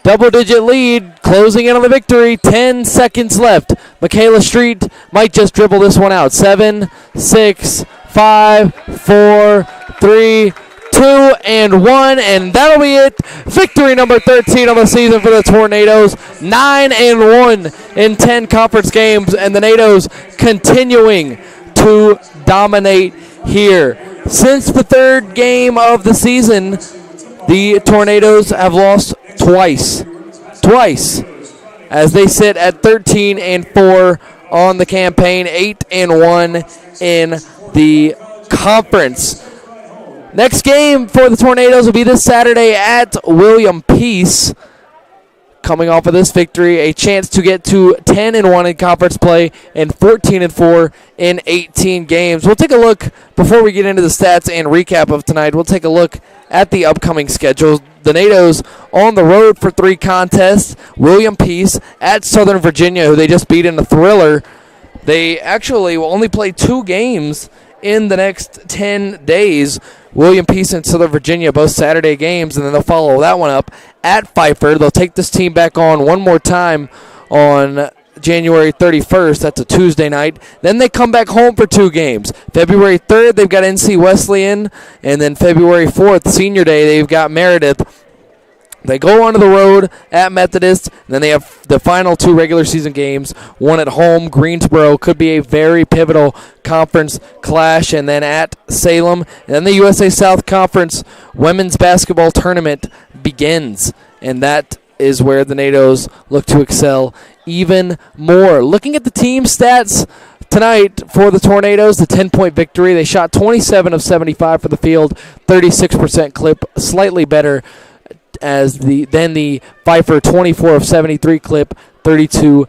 double-digit lead. Closing in on the victory. 10 seconds left. Michaela Street might just dribble this one out. 7, 6, 5, 4, 3, 2, and 1, and that'll be it. Victory number 13 on the season for the Tornadoes. 9-1 in 10 conference games, and the NATOs continuing to dominate here. Since the 3rd game of the season, the Tornadoes have lost twice, as they sit at 13-4 on the campaign, 8-1 in the conference. Next game for the Tornadoes will be this Saturday at William Peace. Coming off of this victory, a chance to get to 10-1 in conference play and 14-4 in 18 games. We'll take a look before we get into the stats and recap of tonight. We'll take a look at the upcoming schedule. The Nados on the road for 3 contests. William Peace at Southern Virginia, who they just beat in the thriller. They actually will only play 2 games in the next 10 days. William Peace and Southern Virginia, both Saturday games, and then they'll follow that one up at Pfeiffer. They'll take this team back on one more time on January 31st. That's a Tuesday night. Then they come back home for 2 games. February 3rd, they've got NC Wesleyan, and then February 4th, Senior Day, they've got Meredith. They go onto the road at Methodist, and then they have the final 2 regular season games, one at home, Greensboro, could be a very pivotal conference clash, and then at Salem. And then the USA South Conference women's basketball tournament begins, and that is where the Nados look to excel even more. Looking at the team stats tonight for the Tornadoes, the 10-point victory. They shot 27 of 75 for the field, 36% clip, slightly better than the Pfeiffer 24 of 73 clip, 32.9%.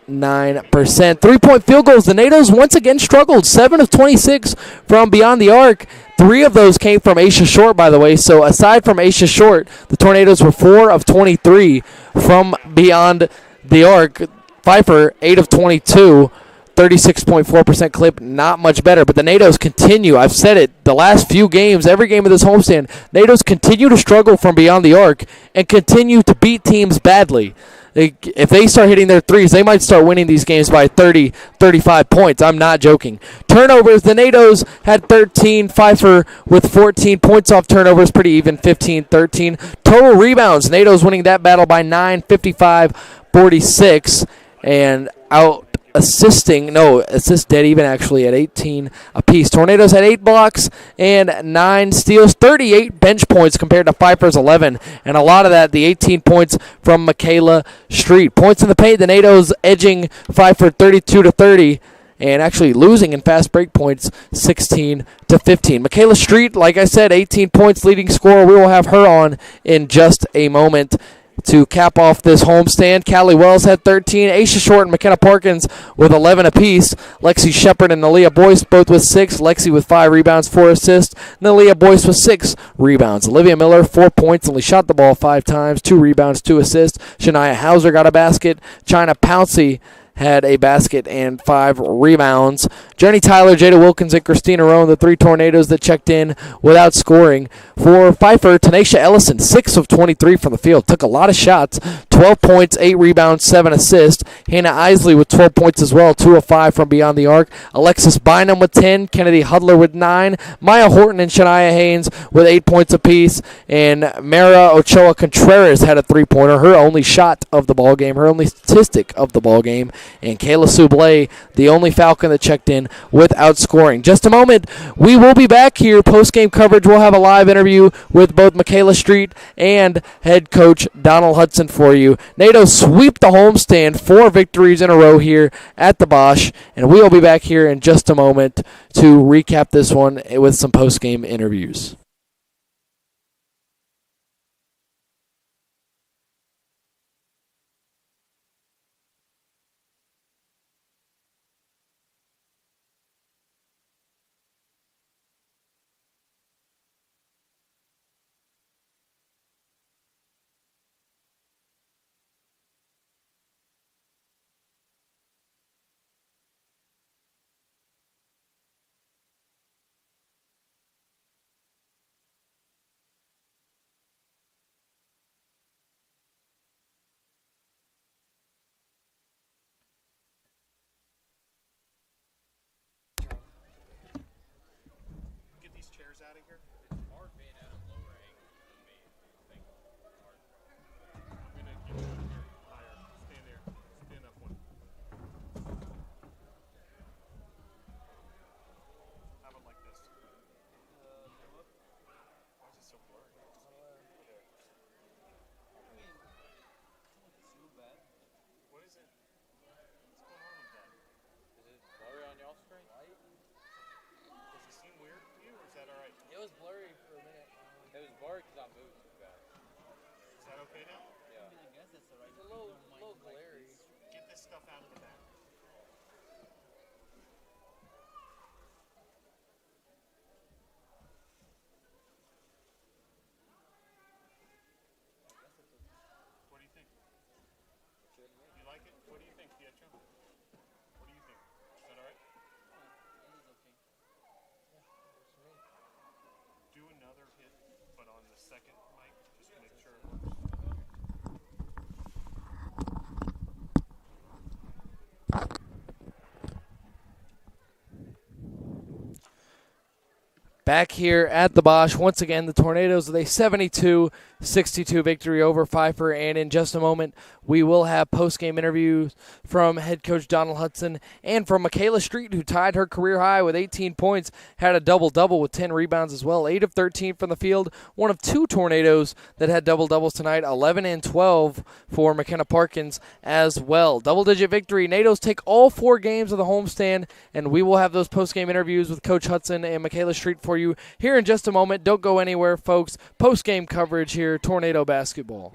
3-point field goals. The Nados once again struggled. 7 of 26 from beyond the arc. 3 of those came from Aisha Short, by the way. So aside from Aisha Short, the Tornadoes were 4 of 23 from beyond the arc. Pfeiffer 8 of 22. 36.4% clip, not much better. But the Nados continue. I've said it the last few games, every game of this homestand, Nados continue to struggle from beyond the arc and continue to beat teams badly. If they start hitting their threes, they might start winning these games by 30, 35 points. I'm not joking. Turnovers, the Nados had 13. Pfeiffer with 14 points off turnovers, pretty even, 15-13. Total rebounds, Nados winning that battle by 9, 55-46. And assist dead even actually at 18 apiece. Tornadoes had 8 blocks and 9 steals, 38 bench points compared to Pfeiffer's 11, and a lot of that, the 18 points from Michaela Street. Points in the paint, the Nados edging Pfeiffer 32-30, and actually losing in fast break points 16-15. Michaela Street, like I said, 18 points, leading scorer. We will have her on in just a moment. To cap off this homestand, Callie Wells had 13, Aisha Short and McKenna Parkins with 11 apiece. Lexi Shepard and Nalia Boyce both with 6. Lexi with 5 rebounds, 4 assists. Nalia Boyce with 6 rebounds. Olivia Miller, 4 points, only shot the ball 5 times, 2 rebounds, 2 assists. Shania Hauser got a basket. China Pouncey had a basket and 5 rebounds. Jenny Tyler, Jada Wilkins, and Christina Roan, the 3 Tornadoes that checked in without scoring. For Pfeiffer, Tanisha Ellison, 6 of 23 from the field. Took a lot of shots. 12 points, 8 rebounds, 7 assists. Hannah Isley with 12 points as well, 2 of 5 from beyond the arc. Alexis Bynum with 10. Kennedy Hudler with 9. Maya Horton and Shania Haynes with 8 points apiece. And Mara Ochoa Contreras had a 3-pointer, her only shot of the ball game, her only statistic of the ball game. And Kayla Soublé, the only Falcon that checked in without scoring. Just a moment, we will be back here. Post-game coverage, we'll have a live interview with both Michaela Street and head coach Donald Hudson for you. NATO sweep the homestand, 4 victories in a row here at the Bosch. And we will be back here in just a moment to recap this one with some post-game interviews. was blurry for a minute. It was blurry because I moved too fast. Is that okay now? Yeah. It's a little glary. Get this stuff out of the back. What do you think? You like it? What do you think, Pietro? What do you think? Is that all right? Do another hit, but on the second mic, just to make sure it works. Back here at the Bosch, once again, the Tornadoes with a 72-62 victory over Pfeiffer. And in just a moment, we will have post-game interviews from head coach Donald Hudson and from Michaela Street, who tied her career high with 18 points, had a double-double with 10 rebounds as well, 8 of 13 from the field. One of two Tornadoes that had double-doubles tonight, 11 and 12 for McKenna Parkins as well. Double-digit victory. Nados take all 4 games of the homestand, and we will have those post-game interviews with Coach Hudson and Michaela Street for you here in just a moment. Don't go anywhere, folks. Post-game coverage here, Tornado Basketball.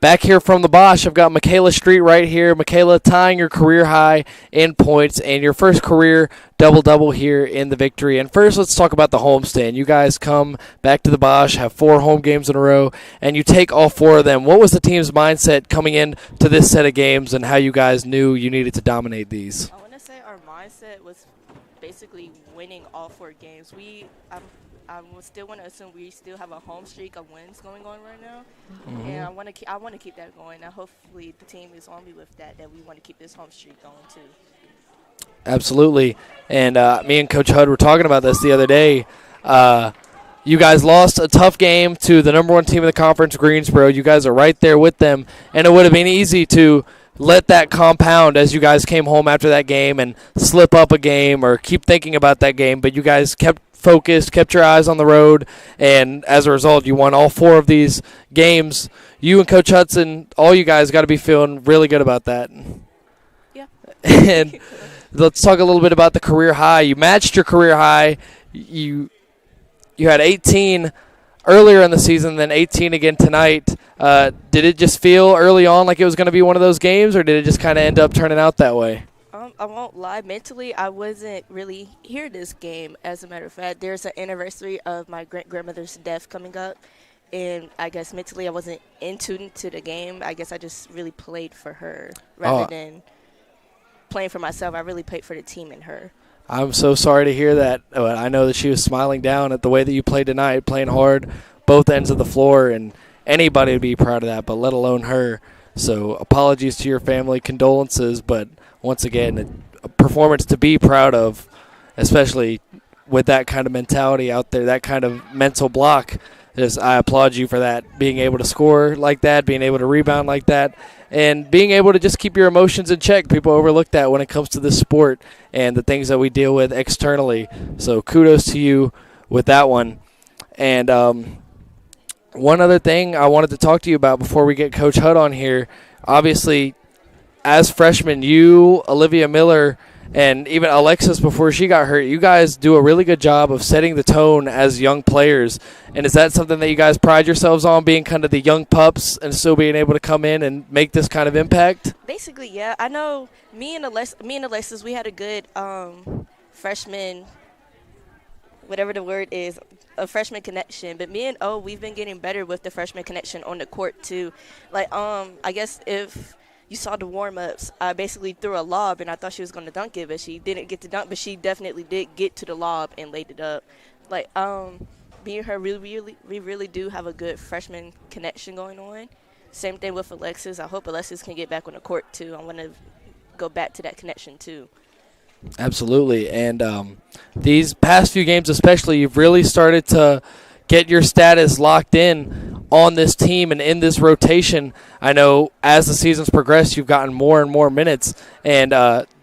Back here from the Bosch, I've got Michaela Street right here. Michaela, tying your career high in points and your first career double-double here in the victory. And first, let's talk about the homestand. You guys come back to the Bosch, have 4 home games in a row, and you take all 4 of them. What was the team's mindset coming in to this set of games and how you guys knew you needed to dominate these? I want to say our mindset was basically winning all 4 games. I still want to assume we still have a home streak of wins going on right now, and I want to keep that going. Now, hopefully, the team is on me with that we want to keep this home streak going too. Absolutely, and me and Coach Hud were talking about this the other day. You guys lost a tough game to the number one team in the conference, Greensboro. You guys are right there with them, and it would have been easy to let that compound as you guys came home after that game and slip up a game or keep thinking about that game, but you guys kept focused, kept your eyes on the road, and as a result, you won all 4 of these games. You and Coach Hudson, all you guys got to be feeling really good about that. Yeah. And let's talk a little bit about the career high. You matched your career high. You had 18 earlier in the season, then 18 again tonight. Did it just feel early on like it was going to be one of those games, or did it just kind of end up turning out that way? I won't lie. Mentally, I wasn't really here this game. As a matter of fact, there's an anniversary of my great-grandmother's death coming up, and I guess mentally I wasn't into the game. I guess I just really played for her rather than playing for myself. I really played for the team and her. I'm so sorry to hear that. I know that she was smiling down at the way that you played tonight, playing hard, both ends of the floor, and anybody would be proud of that, but let alone her. So apologies to your family, condolences, but once again, a performance to be proud of, especially with that kind of mentality out there, that kind of mental block. I applaud you for that, being able to score like that, being able to rebound like that, and being able to just keep your emotions in check. People overlook that when it comes to this sport and the things that we deal with externally. So kudos to you with that one. And one other thing I wanted to talk to you about before we get Coach Hudd on here. Obviously, as freshmen, you, Olivia Miller, and even Alexis before she got hurt, you guys do a really good job of setting the tone as young players. And is that something that you guys pride yourselves on, being kind of the young pups and still being able to come in and make this kind of impact? Basically, yeah. I know me and Alexis, we had a good freshman, whatever the word is, a freshman connection. But me and we've been getting better with the freshman connection on the court too. Like, I guess if you saw the warm-ups, I basically threw a lob, and I thought she was going to dunk it, but she didn't get to dunk, but she definitely did get to the lob and laid it up. Like, me and her, we really do have a good freshman connection going on. Same thing with Alexis. I hope Alexis can get back on the court, too. I want to go back to that connection, too. Absolutely. And these past few games especially, you've really started to get your status locked in on this team and in this rotation. I know as the season's progressed, you've gotten more and more minutes, and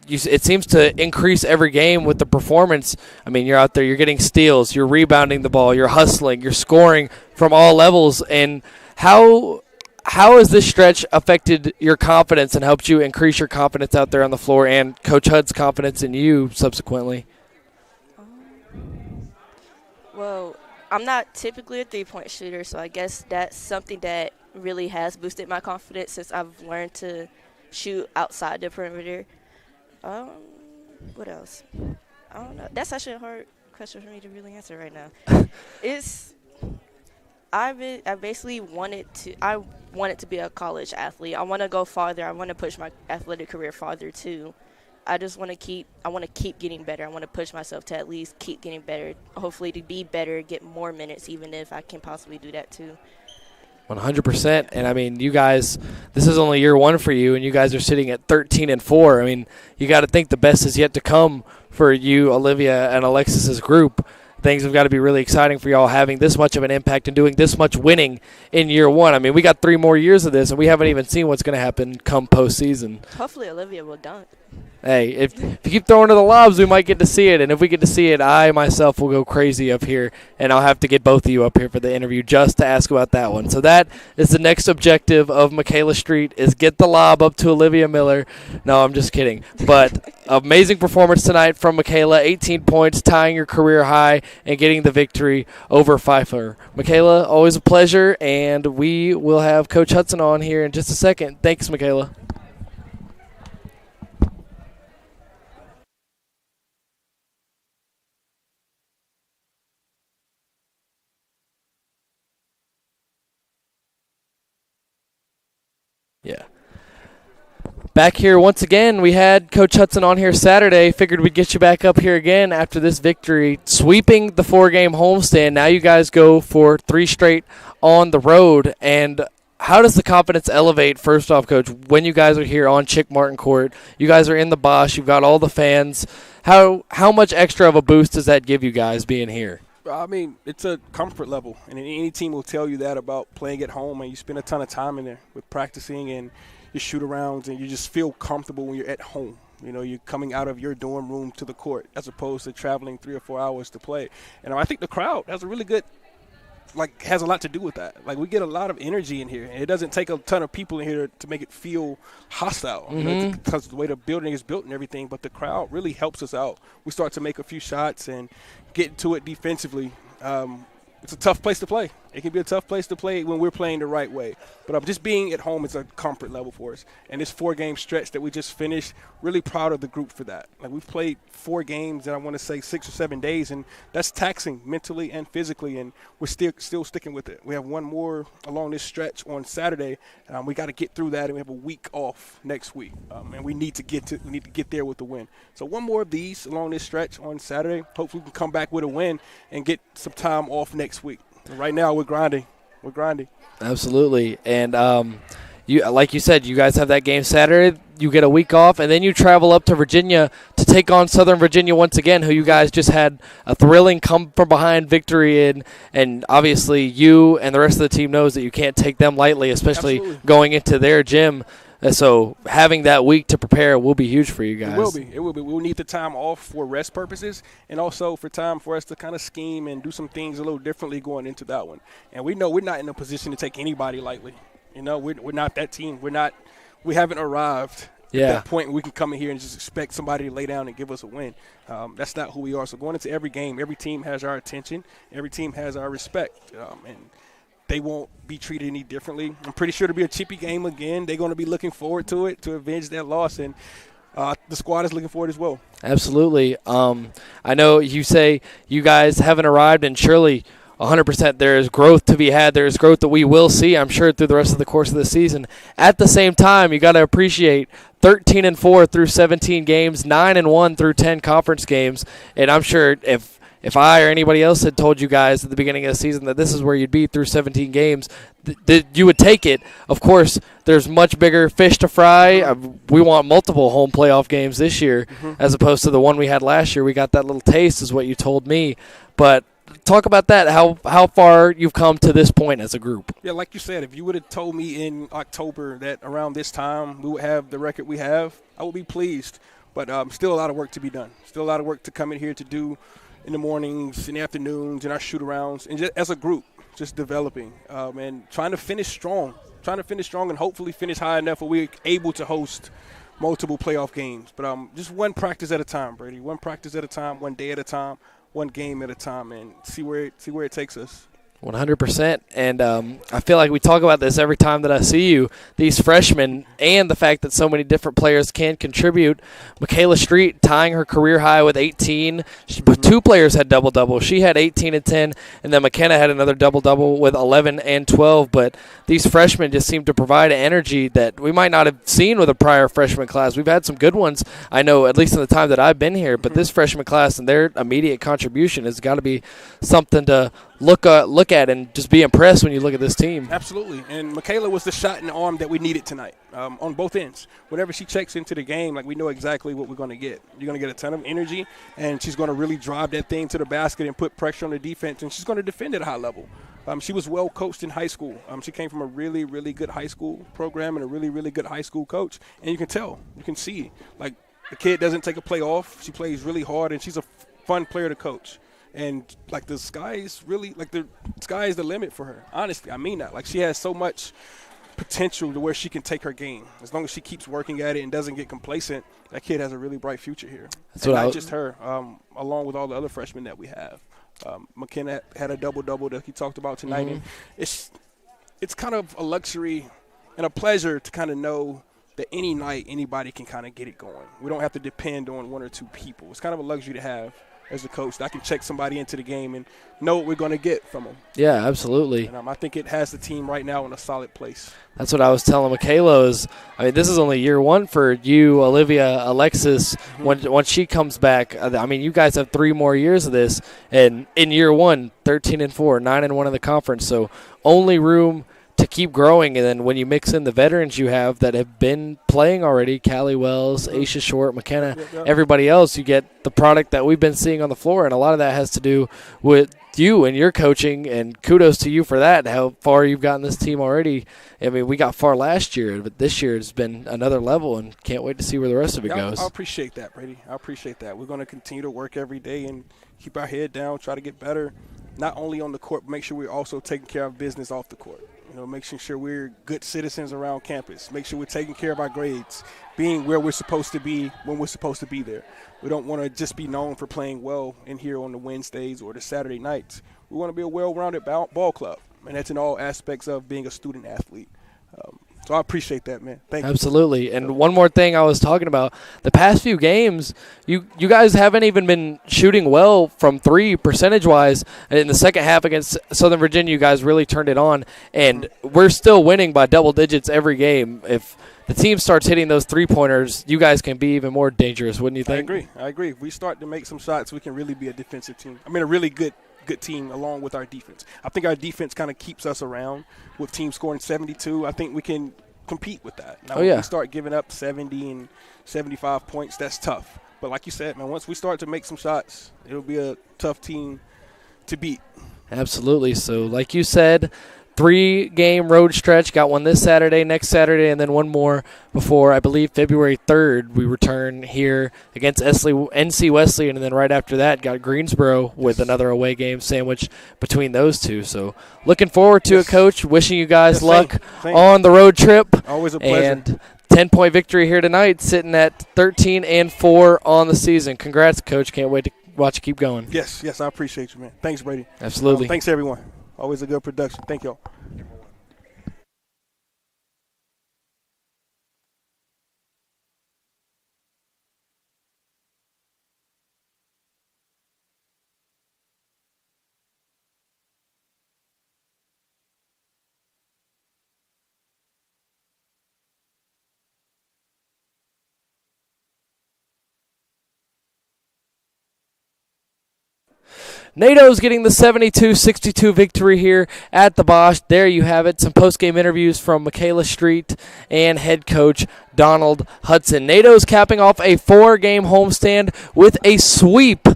it seems to increase every game with the performance. I mean, you're out there, you're getting steals, you're rebounding the ball, you're hustling, you're scoring from all levels. And how has this stretch affected your confidence and helped you increase your confidence out there on the floor and Coach Hudd's confidence in you subsequently? Well, I'm not typically a three-point shooter, so I guess that's something that really has boosted my confidence since I've learned to shoot outside the perimeter. What else? I don't know. That's actually a hard question for me to really answer right now. I basically wanted to be a college athlete. I want to go farther. I want to push my athletic career farther too. I want to keep getting better. I want to push myself to at least keep getting better. Hopefully to be better, get more minutes, even if I can possibly do that too. 100%. And I mean, you guys, this is only year one for you, and you guys are sitting at 13-4. I mean, you got to think the best is yet to come for you, Olivia, and Alexis's group. Things have got to be really exciting for y'all having this much of an impact and doing this much winning in year one. I mean, we got 3 more years of this, and we haven't even seen what's going to happen come postseason. Hopefully Olivia will dunk. Hey, if you keep throwing to the lobs, we might get to see it. And if we get to see it, I myself will go crazy up here, and I'll have to get both of you up here for the interview just to ask about that one. So that is the next objective of Michaela Street, is get the lob up to Olivia Miller. No, I'm just kidding. But amazing performance tonight from Michaela, 18 points, tying your career high, and getting the victory over Pfeiffer. Michaela, always a pleasure, and we will have Coach Hudson on here in just a second. Thanks, Michaela. Yeah. Back here once again, we had Coach Hudson on here Saturday. Figured we'd get you back up here again after this victory, sweeping the 4-game homestand. Now you guys go for 3 straight on the road. And how does the confidence elevate, first off, Coach, when you guys are here on Chick Martin Court? You guys are in the Bosch. You've got all the fans. How much extra of a boost does that give you guys being here? I mean, it's a comfort level, and any team will tell you that about playing at home, and you spend a ton of time in there with practicing and your shoot-arounds, and you just feel comfortable when you're at home. You know, you're coming out of your dorm room to the court as opposed to traveling 3 or 4 hours to play. And I think the crowd has a really good – has a lot to do with that. Like, we get a lot of energy in here, and it doesn't take a ton of people in here to make it feel hostile, you know, because the way the building is built and everything, but the crowd really helps us out. We start to make a few shots and get to it defensively. It's a tough place to play. It can be a tough place to play when we're playing the right way. But just being at home is a comfort level for us. And this 4-game stretch that we just finished, really proud of the group for that. Like, we've played 4 games in, I want to say, 6 or 7 days, and that's taxing mentally and physically, and we're still sticking with it. We have one more along this stretch on Saturday. We got to get through that, and we have a week off next week. And we need to get there with the win. So one more of these along this stretch on Saturday. Hopefully we can come back with a win and get some time off next week. Right now, we're grinding. Absolutely. And like you said, you guys have that game Saturday. You get a week off, and then you travel up to Virginia to take on Southern Virginia once again, who you guys just had a thrilling come-from-behind victory in. And obviously you and the rest of the team knows that you can't take them lightly, especially going into their gym. So having that week to prepare will be huge for you guys. It will be. We'll need the time off for rest purposes and also for time for us to kind of scheme and do some things a little differently going into that one. And we know we're not in a position to take anybody lightly. You know, we're not that team. We haven't arrived at that point where we can come in here and just expect somebody to lay down and give us a win. That's not who we are. So going into every game, every team has our attention. Every team has our respect. And they won't be treated any differently. I'm pretty sure it'll be a chippy game again. They're going to be looking forward to it to avenge that loss, and the squad is looking forward as well. Absolutely. I know you say you guys haven't arrived, and surely 100% there is growth to be had. There is growth that we will see, I'm sure, through the rest of the course of the season. At the same time, you got to appreciate 13-4 through 17 games, 9-1 through 10 conference games, and I'm sure if I or anybody else had told you guys at the beginning of the season that this is where you'd be through 17 games, you would take it. Of course, there's much bigger fish to fry. We want multiple home playoff games this year as opposed to the one we had last year. We got that little taste is what you told me. But talk about that, how far you've come to this point as a group. Yeah, like you said, if you would have told me in October that around this time we would have the record we have, I would be pleased. But still a lot of work to be done. Still a lot of work to come in here to do in the mornings, in the afternoons, in our shoot-arounds, and just as a group, just developing and trying to finish strong and hopefully finish high enough where we're able to host multiple playoff games. But just one practice at a time, Brady. One practice at a time, one day at a time, one game at a time, and see where it takes us. 100%. And I feel like we talk about this every time that I see you, these freshmen, and the fact that so many different players can contribute. Michaela Street tying her career high with 18. Two players had double-double. She had 18 and 10, and then McKenna had another double-double with 11 and 12. But these freshmen just seem to provide energy that we might not have seen with a prior freshman class. We've had some good ones, I know, at least in the time that I've been here. But this freshman class and their immediate contribution has got to be something to look at and just be impressed when you look at this team. Absolutely. And Michaela was the shot in the arm that we needed tonight on both ends. Whenever she checks into the game, like, we know exactly what we're going to get. You're going to get a ton of energy, and she's going to really drive that thing to the basket and put pressure on the defense, and she's going to defend at a high level. She was well coached in high school. She came from a really, really good high school program and a really, really good high school coach. And you can tell, you can see, like, the kid doesn't take a play off. She plays really hard, and she's a fun player to coach. And, like, the sky is the limit for her. Honestly, I mean that. Like, she has so much potential to where she can take her game. As long as she keeps working at it and doesn't get complacent, that kid has a really bright future here. That's and not just her, along with all the other freshmen that we have. McKenna had a double-double that he talked about tonight. And it's kind of a luxury and a pleasure to kind of know that any night anybody can kind of get it going. We don't have to depend on one or two people. It's kind of a luxury to have as a coach. I can check somebody into the game and know what we're going to get from them. Yeah, absolutely. And I think it has the team right now in a solid place. That's what I was telling Michaela is, I mean, this is only year one for you, Olivia, Alexis. Once she comes back, I mean, you guys have 3 more years of this. And in year one, 13-4, 9-1 in the conference. So only room to keep growing. And then when you mix in the veterans you have that have been playing already, Callie Wells, Aisha Short, McKenna, everybody else, you get the product that we've been seeing on the floor. And a lot of that has to do with you and your coaching, and kudos to you for that, how far you've gotten this team already. I mean, we got far last year, but this year has been another level, and can't wait to see where the rest of it goes. I appreciate that, Brady. I appreciate that. We're going to continue to work every day and keep our head down, try to get better, not only on the court, but make sure we're also taking care of business off the court. Making sure we're good citizens around campus, make sure we're taking care of our grades, being where we're supposed to be when we're supposed to be there. We don't want to just be known for playing well in here on the Wednesdays or the Saturday nights. We want to be a well-rounded ball club, and that's in all aspects of being a student athlete. So I appreciate that, man. Thank you. Absolutely. And one more thing I was talking about, the past few games, you guys haven't even been shooting well from three percentage-wise. In the second half against Southern Virginia, you guys really turned it on, and we're still winning by double digits every game. If the team starts hitting those three-pointers, you guys can be even more dangerous, wouldn't you think? I agree. If we start to make some shots, we can really be a defensive team. I mean, a really good team along with our defense. I think our defense kind of keeps us around with teams scoring 72. I think we can compete with that. Now, when we start giving up 70 and 75 points, that's tough. But like you said, man, once we start to make some shots, it'll be a tough team to beat. Absolutely. So like you said, 3-game road stretch. Got one this Saturday, next Saturday, and then one more before, I believe, February 3rd. We return here against NC Wesleyan, and then right after that got Greensboro with another away game sandwich between those two. So looking forward to it, Coach. Wishing you guys luck on the road trip. Always a pleasure. And 10-point victory here tonight, sitting at 13-4 on the season. Congrats, Coach. Can't wait to watch you keep going. Yes, I appreciate you, man. Thanks, Brady. Absolutely. Thanks, everyone. Always a good production. Thank y'all. NATO's getting the 72-62 victory here at the Bosch. There you have it. Some post-game interviews from Michaela Street and head coach Donald Hudson. NATO's capping off a 4-game homestand with a sweep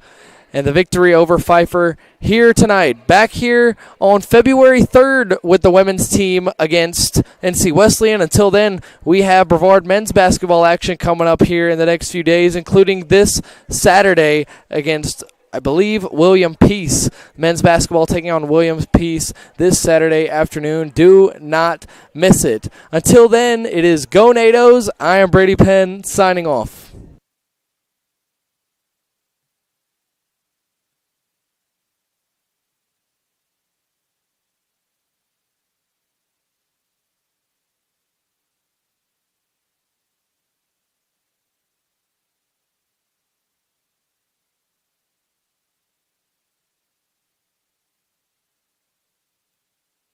and the victory over Pfeiffer here tonight. Back here on February 3rd with the women's team against NC Wesleyan. Until then, we have Brevard men's basketball action coming up here in the next few days, including this Saturday against, I believe, William Peace. Men's basketball taking on Williams Peace this Saturday afternoon. Do not miss it. Until then, it is Go NATOs. I am Brady Penn signing off.